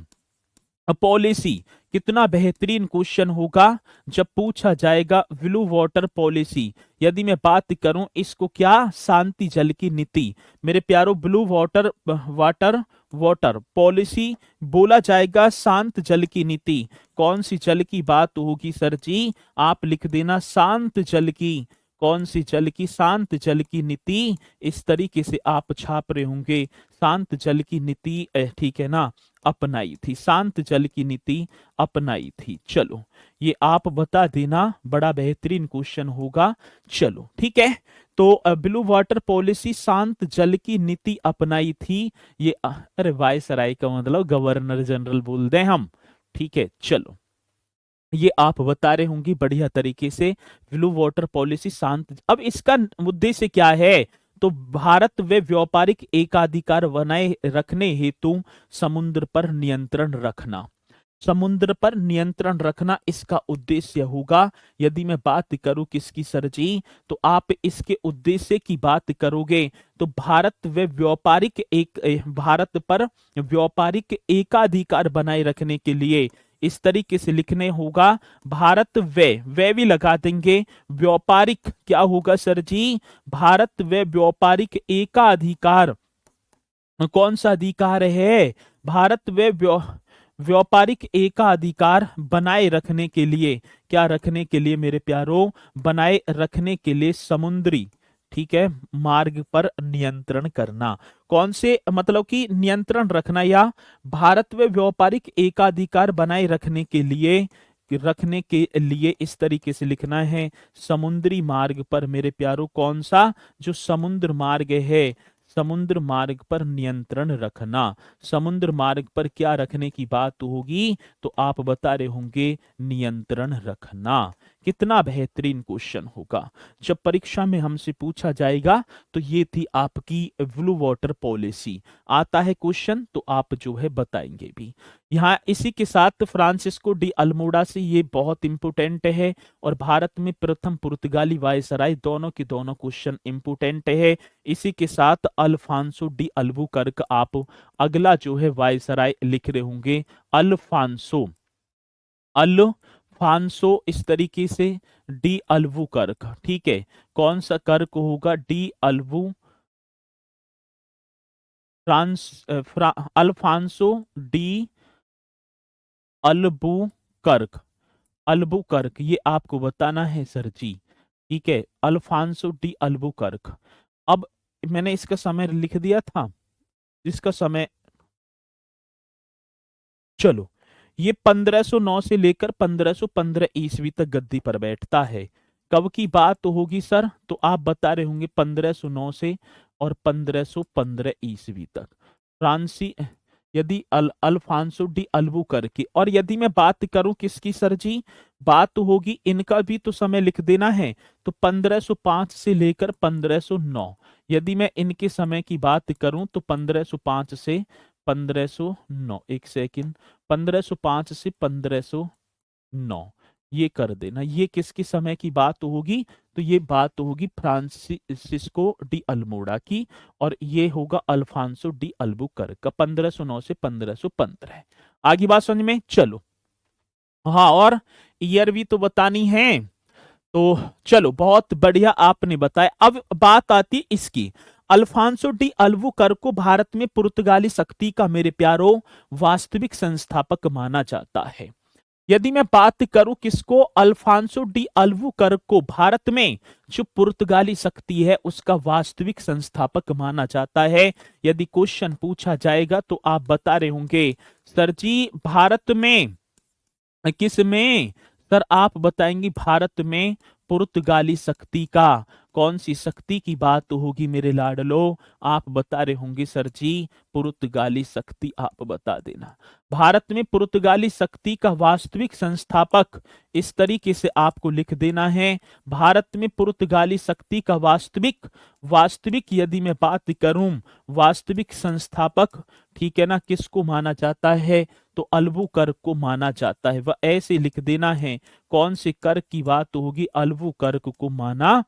पॉलिसी, कितना बेहतरीन क्वेश्चन होगा जब पूछा जाएगा ब्लू वाटर पॉलिसी। यदि मैं बात करूं इसको क्या, शांति जल की नीति। मेरे प्यारो blue water water water policy बोला जाएगा शांत जल की नीति। कौन सी जल की बात होगी सर जी, आप लिख देना शांत जल की। कौन सी जल की, शांत जल की नीति। इस तरीके से आप छाप रहे होंगे, शांत जल की नीति, ठीक है ना, अपनाई थी, शांत जल की नीति अपनाई थी। चलो ये आप बता देना, बड़ा बेहतरीन क्वेश्चन होगा। चलो ठीक है, तो ब्लू वाटर पॉलिसी शांत जल की नीति अपनाई थी। ये अरे वायसराय का मतलब गवर्नर जनरल बोल दें हम, ठीक है। चलो ये आप बता रहे होंगे बढ़िया तरीके से, ब्लू वाटर पॉलिसी शांत। अब इसका उद्देश्य क्या है, तो भारत व व्यापारिक एकाधिकार बनाए रखने हेतु समुद्र पर नियंत्रण रखना। समुद्र पर नियंत्रण रखना इसका उद्देश्य होगा। यदि मैं बात करूं किसकी सर जी, तो आप इसके उद्देश्य की बात करोगे तो भारत व व्यापारिक भारत पर व्यापारिक एकाधिकार बनाए रखने के लिए इस तरीके से लिखने होगा, भारत व भी लगा देंगे, व्यापारिक क्या होगा सर जी, भारत व व्यापारिक एकाधिकार। कौन सा अधिकार है, भारत व व्यापारिक एकाधिकार बनाए रखने के लिए, क्या रखने के लिए मेरे प्यारों, बनाए रखने के लिए समुद्री, ठीक है, मार्ग पर नियंत्रण करना। कौन से मतलब कि नियंत्रण रखना, या भारत व व्यापारिक एकाधिकार बनाए रखने के लिए इस तरीके से लिखना है, समुद्री मार्ग पर मेरे प्यारों, कौन सा, जो समुद्र मार्ग है, समुद्र मार्ग पर नियंत्रण रखना। समुद्र मार्ग पर क्या रखने की बात होगी, तो आप बता रहे होंगे नियंत्रण रखना। कितना बेहतरीन क्वेश्चन होगा जब परीक्षा में हमसे पूछा जाएगा। तो ये थी आपकी ब्लू वाटर पॉलिसी। आता है क्वेश्चन तो आप जो है बताएंगे भी। यहाँ इसी के साथ फ्रांसिस्को डी अल्मोड़ा से, ये बहुत इंपोर्टेंट है, और भारत में प्रथम पुर्तगाली वायसराय, दोनों के दोनों क्वेश्चन इंपोर्टेंट है। इसी के साथ अल्फांसो डी अल्बुकर्क, आप अगला जो है वायसराय लिख रहे होंगे, अल्फांसो, अल्फांसो इस तरीके से, डी अल्बुकर्क, ठीक है। कौन सा कर्क होगा, डी अल्बू अल्फांसो डी अल्बुकर्क, अल्बुकर्क ये आपको बताना है सर जी, ठीक है, अल्फांसो डी अल्बुकर्क। अब मैंने इसका समय लिख दिया था, इसका समय, चलो ये 1509 से लेकर 1515 ईस्वी तक गद्दी पर बैठता है। कब की बात होगी सर, तो आप बता रहे होंगे 1509 से और 1515 ईस्वी तक। फ्रांसी, यदि अल्फांसो डी अल्बुकर्क, और यदि मैं बात करूं किसकी सर जी, बात होगी, इनका भी तो समय लिख देना है, तो 1505 से लेकर 1509। यदि मैं इनके समय की बात करूं तो 1505 से 1509, एक सेकंड, 1505 से 1509 ये कर देना। ये किसके समय की बात होगी, तो ये बात होगी फ्रांसिस्को डी अल्मोड़ा की, और ये होगा अल्फांसो डी अल्बुकर्क का, 1509 से 1515। आगे बात समझ में, चलो हाँ, और ईयर भी तो बतानी है। तो चलो बहुत बढ़िया आपने बताया। अब बात आती इसकी, अल्फांसो डी अल्बुकर्क को भारत में पुर्तगाली शक्ति का मेरे प्यारो वास्तविक संस्थापक माना जाता है। यदि मैं बात करूं किसको, अल्फांसो डी अल्बुकर्क को भारत में जो पुर्तगाली शक्ति है उसका वास्तविक संस्थापक माना जाता है। यदि क्वेश्चन पूछा जाएगा तो आप बता रहे होंगे सर जी भारत में, किस में सर, आप बताएंगे भारत में पुर्तगाली शक्ति का, कौन सी शक्ति की बात होगी मेरे लाडलो, आप बता रहे होंगे सर जी पुर्तगाली शक्ति, आप बता देना। भारत में पुर्तगाली शक्ति का वास्तविक संस्थापक, इस तरीके से आपको लिख देना है, भारत में पुर्तगाली शक्ति का वास्तविक यदि मैं बात करूं, वास्तविक संस्थापक, ठीक है ना, किसको माना जाता है, तो अल्बुकर्क को माना जाता है। वह ऐसे लिख देना है, कौन से कर्क की बात होगी, अल्बुकर्क को माना,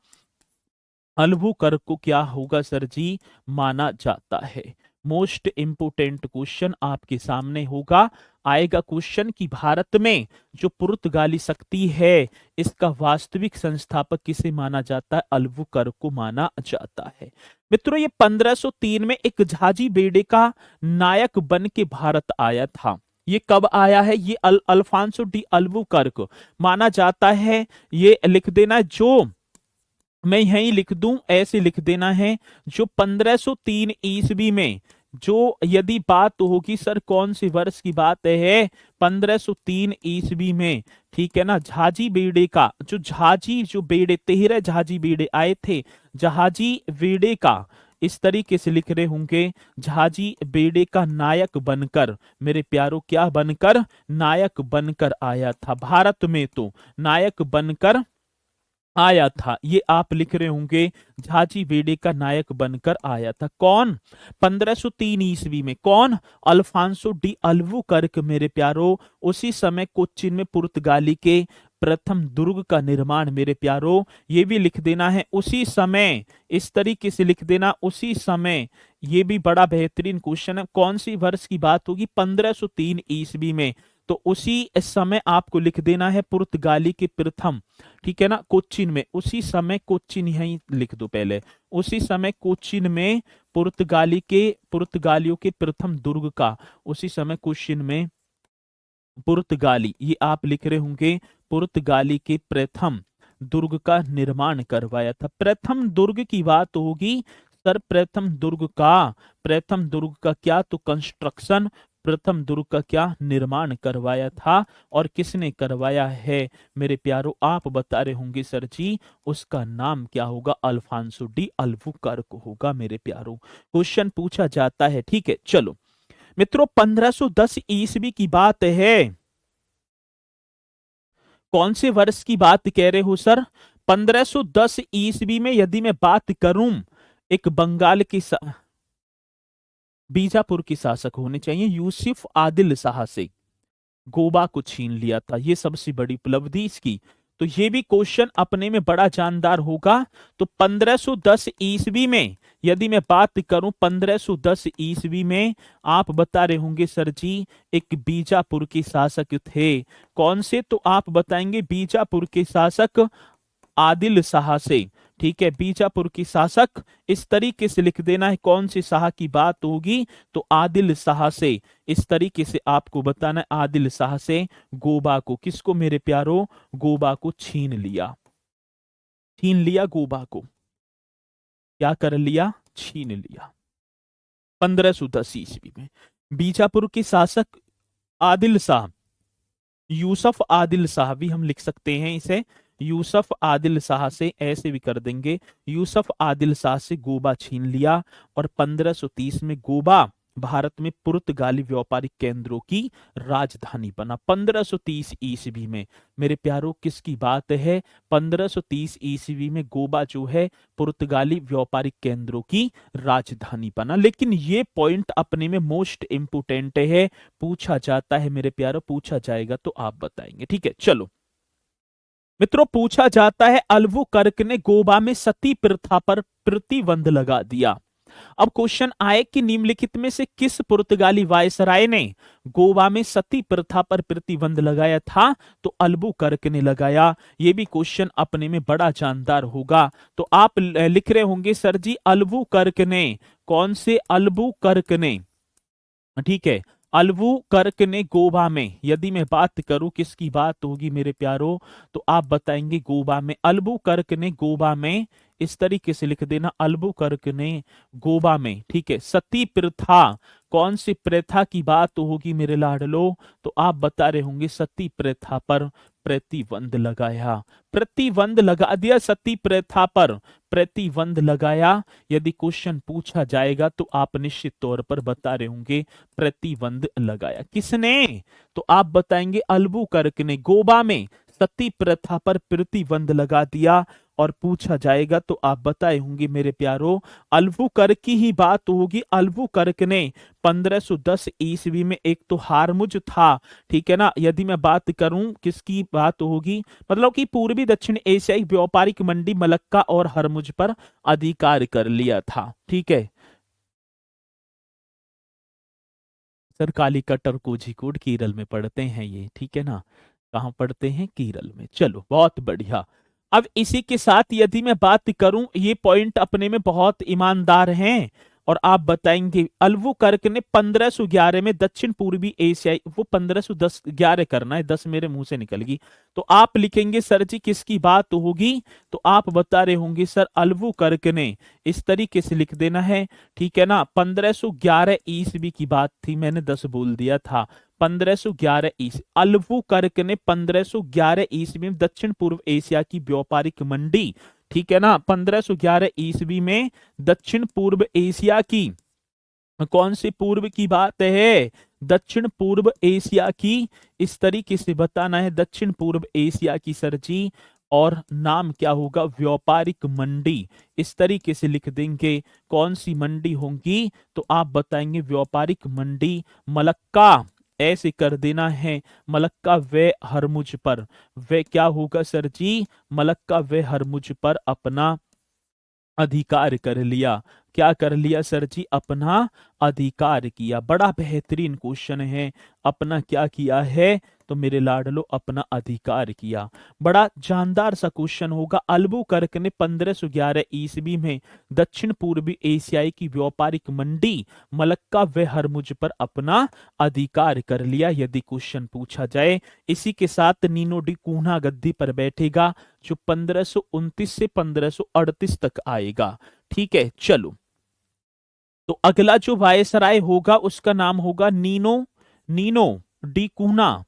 अल्बुकर्क को क्या होगा सर जी, माना जाता है। मोस्ट इंपोर्टेंट क्वेश्चन आपके सामने होगा, आएगा क्वेश्चन कि भारत में जो पुर्तगाली शक्ति है इसका वास्तविक संस्थापक किसे माना जाता है? अल्बुकर्क को माना जाता है। मित्रों, ये 1503 में एक झाजी बेड़े का नायक बन के भारत आया था। ये कब आया है? ये अल्फांसो डी अल्बुकर्क माना जाता है। ये लिख देना, जो मैं यहीं लिख दूं ऐसे लिख देना है, जो 1503 ईस्वी में, जो यदि बात होगी सर कौन सी वर्ष की बात है, 1503 ईस्वी में, ठीक है ना, झाजी बेड़े का जो बेड़े 13 झाजी बेड़े आए थे, झाजी बेड़े का इस तरीके से लिख रहे होंगे, झाजी बेड़े का नायक बनकर, मेरे प्यारों क्या बनकर? नायक बनकर आया था भारत में, तो नायक बनकर आया था। ये आप लिख रहे होंगे, झाजी बेड़े का नायक बनकर आया था। कौन? 1503 ईस्वी में। कौन? अल्फांसो डी अल्बुकर्क मेरे प्यारो। उसी समय कोच्चिन में पुर्तगाली के प्रथम दुर्ग का निर्माण, मेरे प्यारो ये भी लिख देना है, उसी समय, इस तरीके से लिख देना, उसी समय। ये भी बड़ा बेहतरीन क्वेश्चन है, कौन सी वर्ष की बात होगी? 1503 ईस्वी में। तो उसी समय आपको लिख देना है पुर्तगाली के प्रथम, ठीक है ना, कोच्चिन में, उसी समय कोच्चिन यहीं लिख दो पहले, उसी समय कोच्चिन में पुर्तगालियों के प्रथम दुर्ग का, उसी समय कोच्चिन में पुर्तगाली, ये आप लिख रहे होंगे, पुर्तगाली के प्रथम दुर्ग का निर्माण करवाया था। प्रथम दुर्ग की बात होगी सर, प्रथम दुर्ग का क्या? तो कंस्ट्रक्शन, प्रथम दुर्ग का क्या? निर्माण करवाया था। और किसने करवाया है मेरे प्यारो? आप बता रहे होंगे सर जी, उसका नाम क्या होगा? अल्फांसो डी अल्बुकर्क होगा मेरे प्यारो। क्वेश्चन पूछा जाता है, ठीक है। चलो मित्रों, 1510 ईस्वी की बात है। कौन से वर्ष की बात कह रहे हो सर? 1510 ईस्वी में यदि मैं बात करूं, एक बंगाल की बीजापुर की शासक होने चाहिए, यूसुफ आदिल शाह से गोवा को छीन लिया था। ये सबसे बड़ी उपलब्धि इसकी। तो ये भी क्वेश्चन अपने में बड़ा जानदार होगा। तो 1510 ईस्वी में यदि मैं बात करूं, 1510 ईस्वी में आप बता रहे होंगे सर जी, एक बीजापुर के शासक थे। कौन से? तो आप बताएंगे बीजापुर के शासक आदिल शाह से, ठीक है, बीजापुर की शासक, इस तरीके से लिख देना है। कौन से शाह की बात होगी? तो आदिल शाह से, इस तरीके से आपको बताना है, आदिल शाह से गोवा को, किसको मेरे प्यारो? गोवा को छीन लिया गोवा को, क्या कर लिया? छीन लिया 1510 ईस्वी में। बीजापुर के शासक आदिल शाह, यूसुफ आदिल शाह भी हम लिख सकते हैं इसे, यूसुफ आदिल शाह से, ऐसे भी कर देंगे, यूसुफ आदिल शाह से गोवा छीन लिया। और 1530 में गोवा भारत में पुर्तगाली व्यापारिक केंद्रों की राजधानी बना। 1530 ईस्वी में मेरे प्यारों, किसकी बात है? 1530 ईस्वी में गोवा जो है पुर्तगाली व्यापारिक केंद्रों की राजधानी बना। लेकिन ये पॉइंट अपने में मोस्ट इंपोर्टेंट है, पूछा जाता है मेरे प्यारों, पूछा जाएगा तो आप बताएंगे, ठीक है। चलो मित्रों, पूछा जाता है, अल्बुकर्क ने गोवा में सती प्रथा पर प्रतिबंध लगा दिया। अब क्वेश्चन आए कि निम्नलिखित में से किस पुर्तगाली वायसराय ने गोवा में सती प्रथा पर प्रतिबंध लगाया था? तो अल्बुकर्क ने लगाया। यह भी क्वेश्चन अपने में बड़ा जानदार होगा। तो आप लिख रहे होंगे सर जी, अल्बुकर्क ने। कौन से? अल्बुकर्क ने, ठीक है, अल्बुकर्क ने गोवा में, यदि मैं बात करूं किसकी बात होगी मेरे प्यारो, तो आप बताएंगे गोवा में, अल्बुकर्क ने गोवा में, इस तरीके से लिख देना, अल्बुकर्क ने गोवा में, ठीक है, सती प्रथा, कौन सी प्रथा की बात होगी मेरे लाडलो? तो आप बता रहे होंगे सती प्रथा पर प्रतिबंध लगाया, प्रतिबंध लगा दिया, सती प्रथा पर प्रतिबंध लगाया। यदि क्वेश्चन पूछा जाएगा तो आप निश्चित तौर पर बता रहे होंगे प्रतिबंध लगाया। किसने? तो आप बताएंगे अल्बुकर्क ने गोवा में सती प्रथा पर प्रतिबंध लगा दिया। और पूछा जाएगा तो आप बताए होंगे मेरे प्यारो, अल्बुकर्क की ही बात होगी। अल्बुकर्क ने 1510 ईस्वी में, एक तो हारमुज था, ठीक है ना, यदि मैं बात करूं किसकी बात होगी, मतलब कि पूर्वी दक्षिण एशियाई व्यापारिक मंडी मलक्का और हरमुज पर अधिकार कर लिया था, ठीक है। सर कालीकट और कोझिकोड केरल में पढ़ते हैं ये, ठीक है ना, कहाँ पढ़ते हैं, केरल में। चलो बहुत बढ़िया। अब इसी के साथ यदि मैं बात करूं, ये पॉइंट अपने में बहुत ईमानदार हैं और आप बताएंगे। अल्बुकर्क ने 1511 में दक्षिण पूर्वी एशियाई, वो 1510 11 करना है, 10 मेरे मुंह से निकल गई, तो आप लिखेंगे सर जी किसकी बात होगी, तो आप बता रहे होंगे सर अल्बुकर्क ने, इस तरीके से लिख देना है, ठीक है ना। 1511 ईस्वी की बात थी, मैंने 10 बोल दिया था। 1511 ईस्वी, अल्बुकर्क ने 1511 ईस्वी में दक्षिण पूर्व एशिया की व्यापारिक मंडी, ठीक है ना, 1511 ईस्वी में दक्षिण पूर्व एशिया की, कौन सी पूर्व की बात है, दक्षिण पूर्व एशिया की, इस तरीके से बताना है, दक्षिण पूर्व एशिया की सर जी, और नाम क्या होगा, व्यापारिक मंडी, इस तरीके से लिख देंगे। कौन सी मंडी होंगी, तो आप बताएंगे व्यापारिक मंडी मलक्का, ऐसे कर देना है, मलक्का वे हरमुज पर, वे क्या होगा सर जी, मलक्का वे हरमुज पर अपना अधिकार कर लिया। क्या कर लिया सर जी, अपना अधिकार किया। बड़ा बेहतरीन क्वेश्चन है, अपना क्या किया है, तो मेरे लाडलो अपना अधिकार किया। बड़ा जानदार सा क्वेश्चन होगा। अल्बुकर्क ने 1511 ईस्वी में दक्षिण पूर्वी एशियाई की व्यापारिक मंडी मलक्का व हरमुज पर अपना अधिकार कर लिया, यदि क्वेश्चन पूछा जाए। इसी के साथ नीनो डी कून्हा गद्दी पर बैठेगा, जो 1529 से 1538 तक आएगा, ठीक है। चलो, तो अगला जो वायसराय होगा उसका नाम होगा नीनो, नीनो डी कून्हा।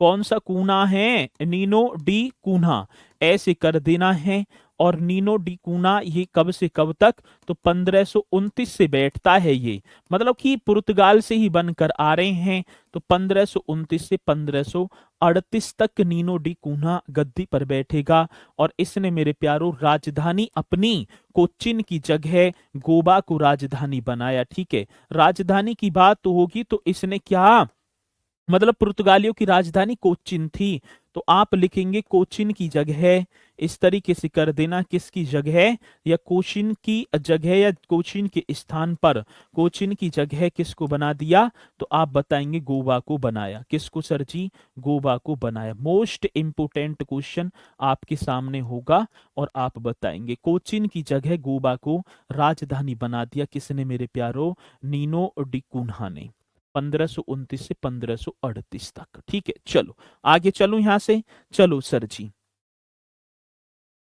कौन सा कून्हा है, नीनो डी कून्हा, ऐसे कर देना है। और नीनो डी कून्हा ये कब से कब तक, तो 1529 से बैठता है ये, मतलब कि पुर्तगाल से ही बनकर आ रहे हैं, तो 1529 से 1538 तक नीनो डी कून्हा गद्दी पर बैठेगा। और इसने मेरे प्यारों राजधानी अपनी कोचिन की जगह गोवा को राजधानी बनाया, ठीक है। राजधानी की बात तो होगी, तो इसने क्या, मतलब पुर्तगालियों की राजधानी कोचिन थी, तो आप लिखेंगे कोचिन की जगह, इस तरीके से कर देना, किसकी जगह, या कोचिन की जगह या कोचिन के स्थान पर, कोचिन की जगह किसको बना दिया, तो आप बताएंगे गोवा को बनाया। किसको सर जी, गोवा को बनाया। मोस्ट इंपोर्टेंट क्वेश्चन आपके सामने होगा और आप बताएंगे कोचिन की जगह गोवा को राजधानी बना दिया किसने मेरे प्यारो, नीनो डी कून्हा ने, 1529 से 1538 तक, ठीक है। चलो आगे चलो यहां से, चलो सर जी।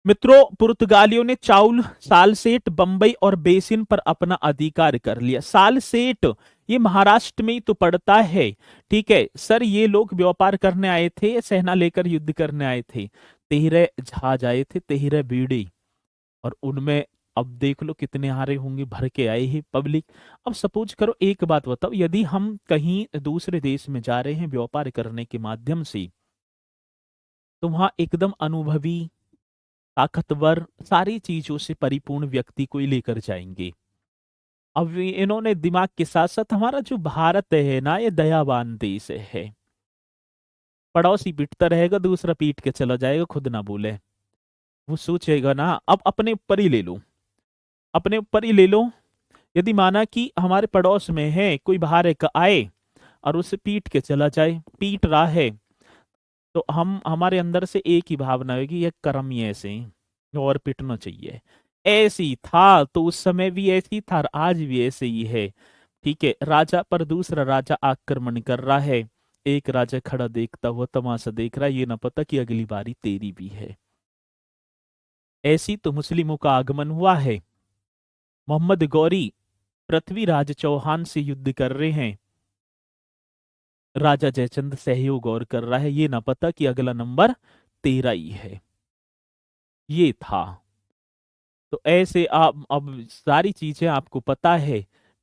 मित्रों, पुर्तगालियों ने चाउल, सालसेट, बंबई और बेसिन पर अपना अधिकार कर लिया। सालसेट ये महाराष्ट्र में ही तो पड़ता है, ठीक है सर। ये लोग व्यापार करने आए थे, सेना लेकर युद्ध करने आए थे, 13 जहाज आए थे, 13 बीड़ी, और उनमें अब देख लो कितने हारे होंगे, भर के आए ही पब्लिक। अब सपोज करो, एक बात बताओ, यदि हम कहीं दूसरे देश में जा रहे हैं व्यापार करने के माध्यम से, तो वहां एकदम अनुभवी, ताकतवर, सारी चीजों से परिपूर्ण व्यक्ति को ही लेकर जाएंगे। अब इन्होंने दिमाग के साथ साथ, हमारा जो भारत है ना, ये दयावान देश है। पड़ोसी पीटता रहेगा, दूसरा पीट के चला जाएगा, खुद ना बोले, वो सोचेगा ना। अब अपने ऊपर ही ले लो, अपने ऊपर ही ले लो। यदि माना कि हमारे पड़ोस में है कोई बाहर एक आए और उसे पीट के चला जाए, पीट रहा है, तो हम, हमारे अंदर से एक ही भावना होगी, ये कर्म ही ऐसे ही, और पिटना चाहिए। ऐसी था तो उस समय भी ऐसी था, और आज भी ऐसे ही है, ठीक है। राजा पर दूसरा राजा आक्रमण कर रहा है, एक राजा खड़ा देखता हुआ तमाशा देख रहा है, ये ना पता कि अगली बारी तेरी भी है। ऐसी तो मुस्लिमों का आगमन हुआ है। मोहम्मद गौरी पृथ्वीराज चौहान से युद्ध कर रहे हैं, राजा जयचंद सहयोग और कर रहा है, ये ना पता कि अगला नंबर 13 ही है। ये था, तो ऐसे आप अब सारी चीजें आपको पता है,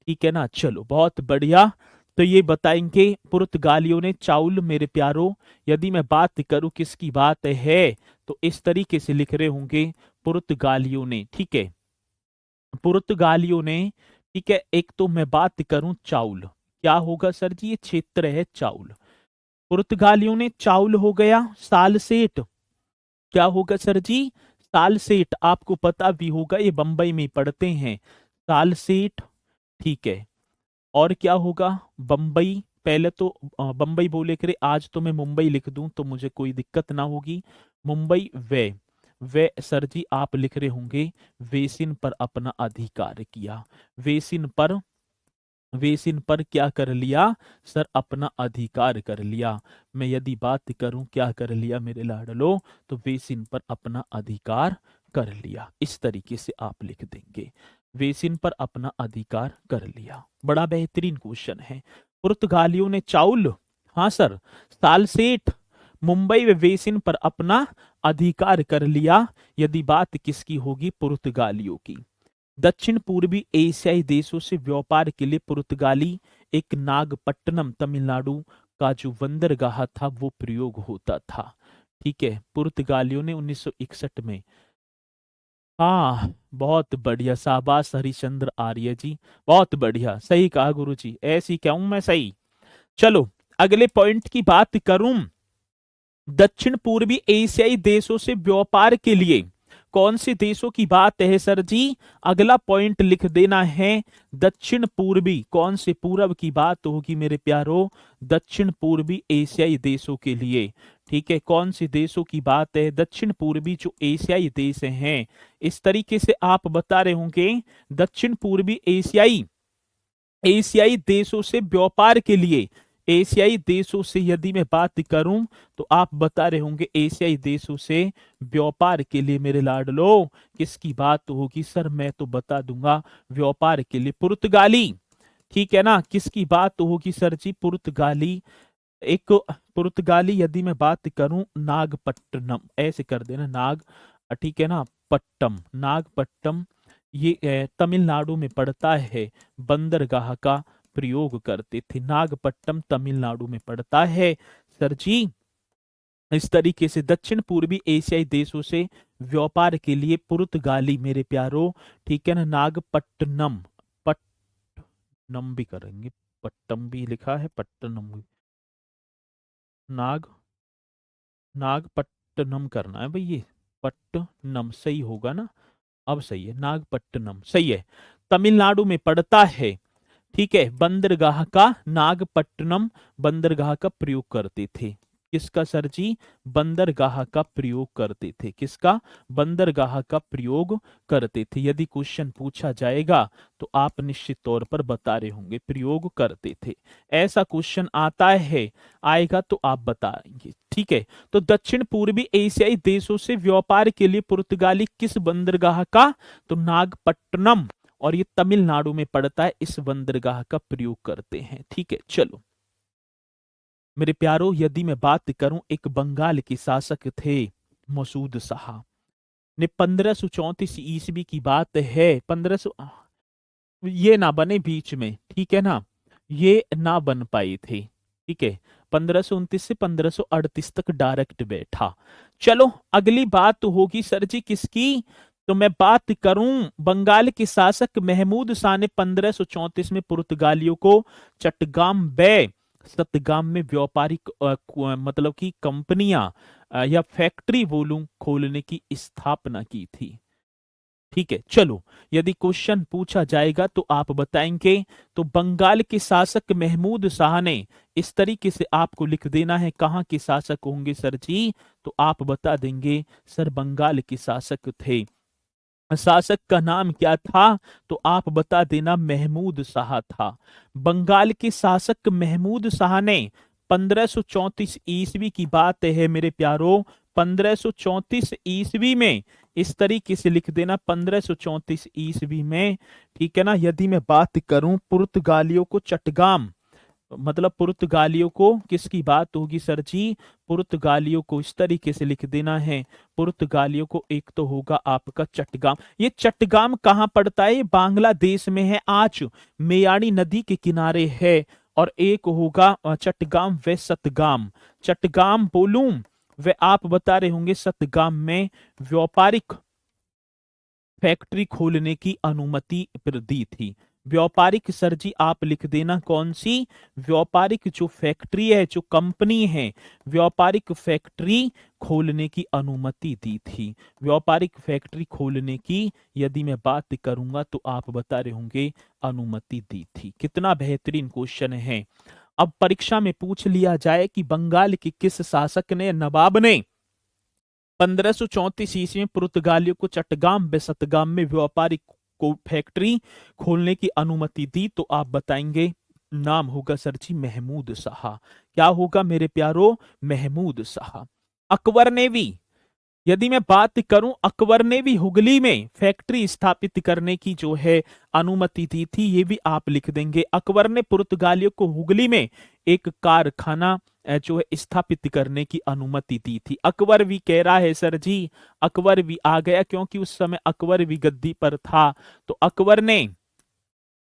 ठीक है ना। चलो बहुत बढ़िया। तो ये बताएंगे पुर्तगालियों ने चाउल मेरे प्यारो, यदि मैं बात करूं किसकी बात है, तो इस तरीके से लिख रहे होंगे पुर्तगालियों ने, ठीक है, पुर्तगालियों ने, ठीक है। एक तो मैं बात करूं चाउल, क्या होगा सर जी, ये क्षेत्र है चाउल। पुर्तगालियों ने चाउल हो गया, सालसेट क्या होगा सर जी, सालसेट आपको पता भी होगा, ये बंबई में पढ़ते हैं, सालसेट, ठीक है। और क्या होगा, बंबई पहले तो बम्बई बोले करे, आज तो मैं मुंबई लिख दूं तो मुझे कोई दिक्कत ना होगी। मुंबई वे सर जी आप लिख रहे होंगे वेसिन पर अपना अधिकार किया। वेसिन पर क्या कर लिया सर, अपना अधिकार कर लिया। मैं यदि बात करूं क्या कर लिया मेरे लाडलो, तो वेसिन पर अपना अधिकार कर लिया, इस तरीके से आप लिख देंगे, वेसिन पर अपना अधिकार कर लिया। बड़ा बेहतरीन क्वेश्चन है। पुर्तगालियों ने चाउल, हाँ सर, सालसेट, मुंबई व वेसिन पर अपना अधिकार कर लिया। यदि बात किसकी होगी, पुर्तगालियों की। दक्षिण पूर्वी एशियाई देशों से व्यापार के लिए पुर्तगाली एक नागपट्टनम तमिलनाडु का जो बंदरगाह था वो प्रयोग होता था। ठीक है, पुर्तगालियों ने 1961 में, हाँ बहुत बढ़िया, शाबाश हरिश्चंद्र आर्य जी, बहुत बढ़िया, सही कहा गुरु जी, ऐसी क्या हूं मैं सही। चलो अगले पॉइंट की बात करूं, दक्षिण पूर्वी एशियाई देशों से व्यापार के लिए कौन से देशों की बात है सर जी, अगला पॉइंट लिख देना है दक्षिण पूर्वी, कौन से पूरब की बात होगी मेरे प्यारो, दक्षिण पूर्वी एशियाई देशों के लिए। ठीक है, कौन से देशों की बात है, दक्षिण पूर्वी जो एशियाई देश हैं, इस तरीके से आप बता रहे होंगे दक्षिण पूर्वी एशियाई देशों से व्यापार के लिए। एशियाई देशों से यदि मैं बात करूं तो आप बता रहे होंगे एशियाई देशों से व्यापार के लिए मेरे लाडलो किसकी बात होगी सर, मैं तो बता दूंगा व्यापार के लिए पुर्तगाली। ठीक है ना, किसकी बात होगी सर जी, पुर्तगाली। एक पुर्तगाली यदि मैं बात करूं नागपट्टनम, ऐसे कर देना नाग, ठीक है ना, पट्टम, नागपट्टम, ये तमिलनाडु में पड़ता है, बंदरगाह का प्रयोग करते थे। नागपट्टनम तमिलनाडु में पड़ता है सर जी। इस तरीके से दक्षिण पूर्वी एशियाई देशों से व्यापार के लिए पुर्तगाली मेरे प्यारो, ठीक है ना, नागपट्टनम, पट्टनम भी करेंगे, पट्टम भी लिखा है, पट्टनम भी, नाग नागपट्टनम करना है भाई, ये पट्टनम सही होगा ना, अब सही है, नागपट्टनम सही है, तमिलनाडु में पड़ता है। ठीक है, बंदरगाह का, नागपट्टनम बंदरगाह का प्रयोग करते थे, किसका सर जी, बंदरगाह का प्रयोग करते थे, किसका, बंदरगाह का प्रयोग करते थे। यदि क्वेश्चन पूछा जाएगा तो आप निश्चित तौर पर बता रहे होंगे प्रयोग करते थे, ऐसा क्वेश्चन आता है, आएगा तो आप बताएंगे। ठीक है, तो दक्षिण पूर्वी एशियाई देशों से व्यापार के लिए पुर्तगाली किस बंदरगाह का, तो नागपट्टनम, और ये तमिलनाडु में पड़ता है, इस बंदरगाह का प्रयोग करते हैं। ठीक है, चलो मेरे प्यारो, यदि मैं बात करूं, एक बंगाल के शासक थे मसूद शाह ने 1534 ईस्वी की बात है, 1500, ये ना बने बीच में, ठीक है ना, ये ना बन पाए थे। ठीक है, 1529 से 1538 तक डायरेक्ट बैठा। चलो अगली बात होगी सर जी किसकी, तो मैं बात करूं बंगाल के शासक महमूद शाह ने 1534 में पुर्तगालियों को चट्टगाम बे सतगाम में व्यापारिक मतलब कि कंपनियां या फैक्ट्री बोलूं खोलने की स्थापना की थी। ठीक है, चलो यदि क्वेश्चन पूछा जाएगा तो आप बताएंगे, तो बंगाल के शासक महमूद शाह ने, इस तरीके से आपको लिख देना है, कहां के शासक होंगे सर जी, तो आप बता देंगे सर बंगाल के शासक थे, शासक का नाम क्या था, तो आप बता देना महमूद शाह था। बंगाल के शासक महमूद शाह ने 1534 ईस्वी की बात है मेरे प्यारो, 1534 ईस्वी में, इस तरीके से लिख देना 1534 ईस्वी में। ठीक है ना, यदि मैं बात करूं पुर्तगालियों को चटगाम, मतलब पुर्तगालियों को किसकी बात होगी सर जी, पुर्तगालियों को इस तरीके से लिख देना है, पुर्तगालियों को एक तो होगा आपका चट्टगाम, ये चट्टगाम कहां पड़ता है, बांग्लादेश में है, आज मेयाड़ी नदी के किनारे है। और एक होगा चट्टगाम व सतगाम, चट्टगाम बोलूं वे आप बता रहे होंगे सतगाम में व्यापारिक फैक्ट्री खोलने की अनुमति दी थी। व्यापारिक सर जी आप लिख देना कौन सी, व्यापारिक जो फैक्ट्री है, जो कंपनी है, व्यापारिक फैक्ट्री खोलने की अनुमति दी थी। व्यापारिक फैक्ट्री खोलने की यदि मैं बात करूंगा तो आप बता रहे होंगे अनुमति दी थी। कितना बेहतरीन क्वेश्चन है। अब परीक्षा में पूछ लिया जाए कि बंगाल के किस शासक ने, नवाब ने 1534 ईस्वी में पुर्तगालियों को चट्टगाम व सतगाम में व्यापारिक को फैक्ट्री खोलने की अनुमति दी, तो आप बताएंगे नाम होगा सर जी महमूद शाह। क्या होगा मेरे प्यारो? महमूद शाह। अकबर ने भी, यदि मैं बात करूं, अकबर ने भी हुगली में फैक्ट्री स्थापित करने की जो है अनुमति दी थी, ये भी आप लिख देंगे। अकबर ने पुर्तगालियों को हुगली में एक कारखाना जो है स्थापित करने की अनुमति दी थी। अकबर भी कह रहा है सर जी, अकबर भी आ गया, क्योंकि उस समय अकबर भी गद्दी पर था। तो अकबर ने,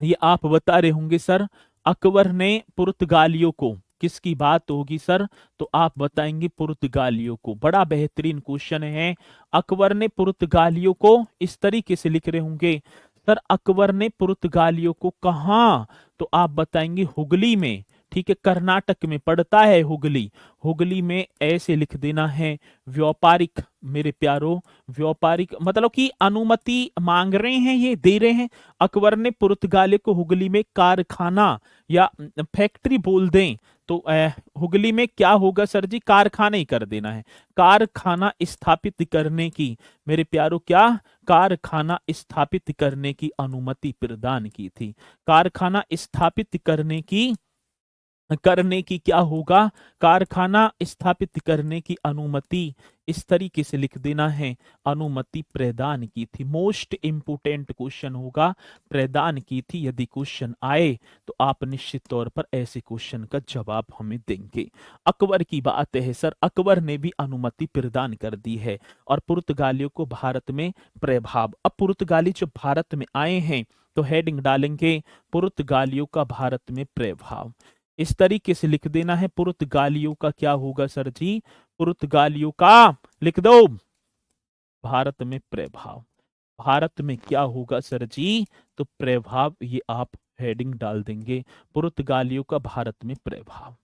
ये आप बता रहे होंगे सर, अकबर ने पुर्तगालियों को, किसकी बात होगी सर? तो आप बताएंगे पुर्तगालियों को। बड़ा बेहतरीन क्वेश्चन है। अकबर ने पुर्तगालियों को, इस तरीके से लिख रहे होंगे सर, अकबर ने पुर्तगालियों को कहां? तो आप बताएंगे हुगली में। ठीक है, कर्नाटक में पड़ता है हुगली। हुगली में ऐसे लिख देना है व्यापारिक, मेरे प्यारो व्यापारिक, मतलब कि अनुमति मांग रहे हैं, ये दे रहे हैं। अकबर ने पुर्तगालियों को हुगली में कारखाना या फैक्ट्री बोल दें तो हुगली में क्या होगा सर जी? कारखाना ही कर देना है। कारखाना स्थापित करने की, मेरे प्यारो, क्या कारखाना स्थापित करने की अनुमति प्रदान की थी। कारखाना स्थापित करने की क्या होगा? कारखाना स्थापित करने की अनुमति, इस तरीके से लिख देना है, अनुमति प्रदान की थी। मोस्ट इंपोर्टेंट क्वेश्चन होगा, प्रदान की थी। यदि क्वेश्चन आए तो आप निश्चित तौर पर ऐसे क्वेश्चन का जवाब हमें देंगे। अकबर की बात है सर, अकबर ने भी अनुमति प्रदान कर दी है। और पुर्तगालियों को भारत में प्रभाव, अब पुर्तगाली जब भारत में आए हैं तो हेडिंग डालेंगे पुर्तगालियों का भारत में प्रभाव। इस तरीके से लिख देना है, पुर्तगालियों का क्या होगा सर जी? पुर्तगालियों का लिख दो भारत में प्रभाव। भारत में क्या होगा सर जी? तो प्रभाव, ये आप हेडिंग डाल देंगे, पुर्तगालियों का भारत में प्रभाव।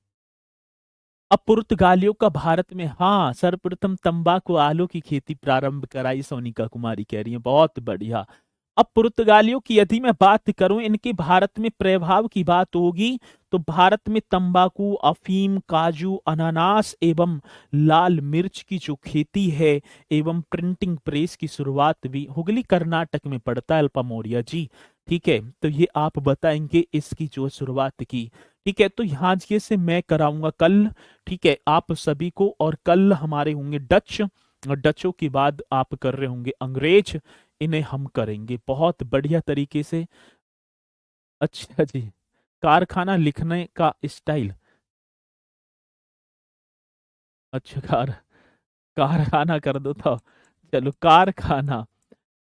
अब पुर्तगालियों का भारत में, हाँ, सर्वप्रथम तंबाकू आलू की खेती प्रारंभ कराई, सोनिका कुमारी कह रही है, बहुत बढ़िया। अब पुर्तगालियों की यदि मैं बात करूं, इनके भारत में प्रभाव की बात होगी तो भारत में तंबाकू, अफीम, काजू, अनानास एवं लाल मिर्च की जो खेती है एवं प्रिंटिंग प्रेस की शुरुआत भी हुगली कर्नाटक में पड़ता है, अल्पा मौर्य जी। ठीक है, तो ये आप बताएंगे इसकी जो शुरुआत की। ठीक है, तो यहाँ ये से मैं कराऊंगा कल। ठीक है, आप सभी को, और कल हमारे होंगे डच, और डचों के बाद आप कर रहे होंगे अंग्रेज, इन्हें हम करेंगे बहुत बढ़िया तरीके से। अच्छा जी, कारखाना लिखने का स्टाइल, अच्छा कारखाना कर दो तो चलो, कारखाना,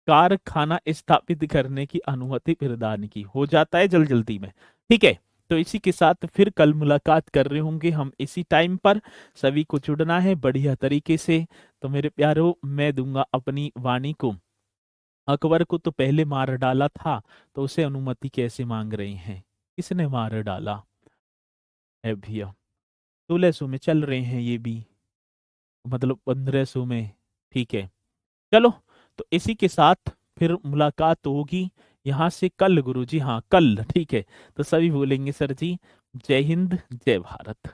कारखाना स्थापित करने की अनुमति प्रदान की, हो जाता है जल्दी जल्दी में। ठीक है, तो इसी के साथ फिर कल मुलाकात कर रहे होंगे हम इसी टाइम पर। सभी को जुड़ना है बढ़िया तरीके से। तो मेरे प्यारो, मैं दूंगा अपनी वाणी को। अकबर को तो पहले मार डाला था, तो उसे अनुमति कैसे मांग रहे हैं? किसने मार डाला है भैया? 1600 में चल रहे हैं ये भी, मतलब 1500 में। ठीक है, चलो, तो इसी के साथ फिर मुलाकात होगी यहाँ से कल गुरुजी, हाँ कल। ठीक है, तो सभी बोलेंगे सर जी जय हिंद जय भारत।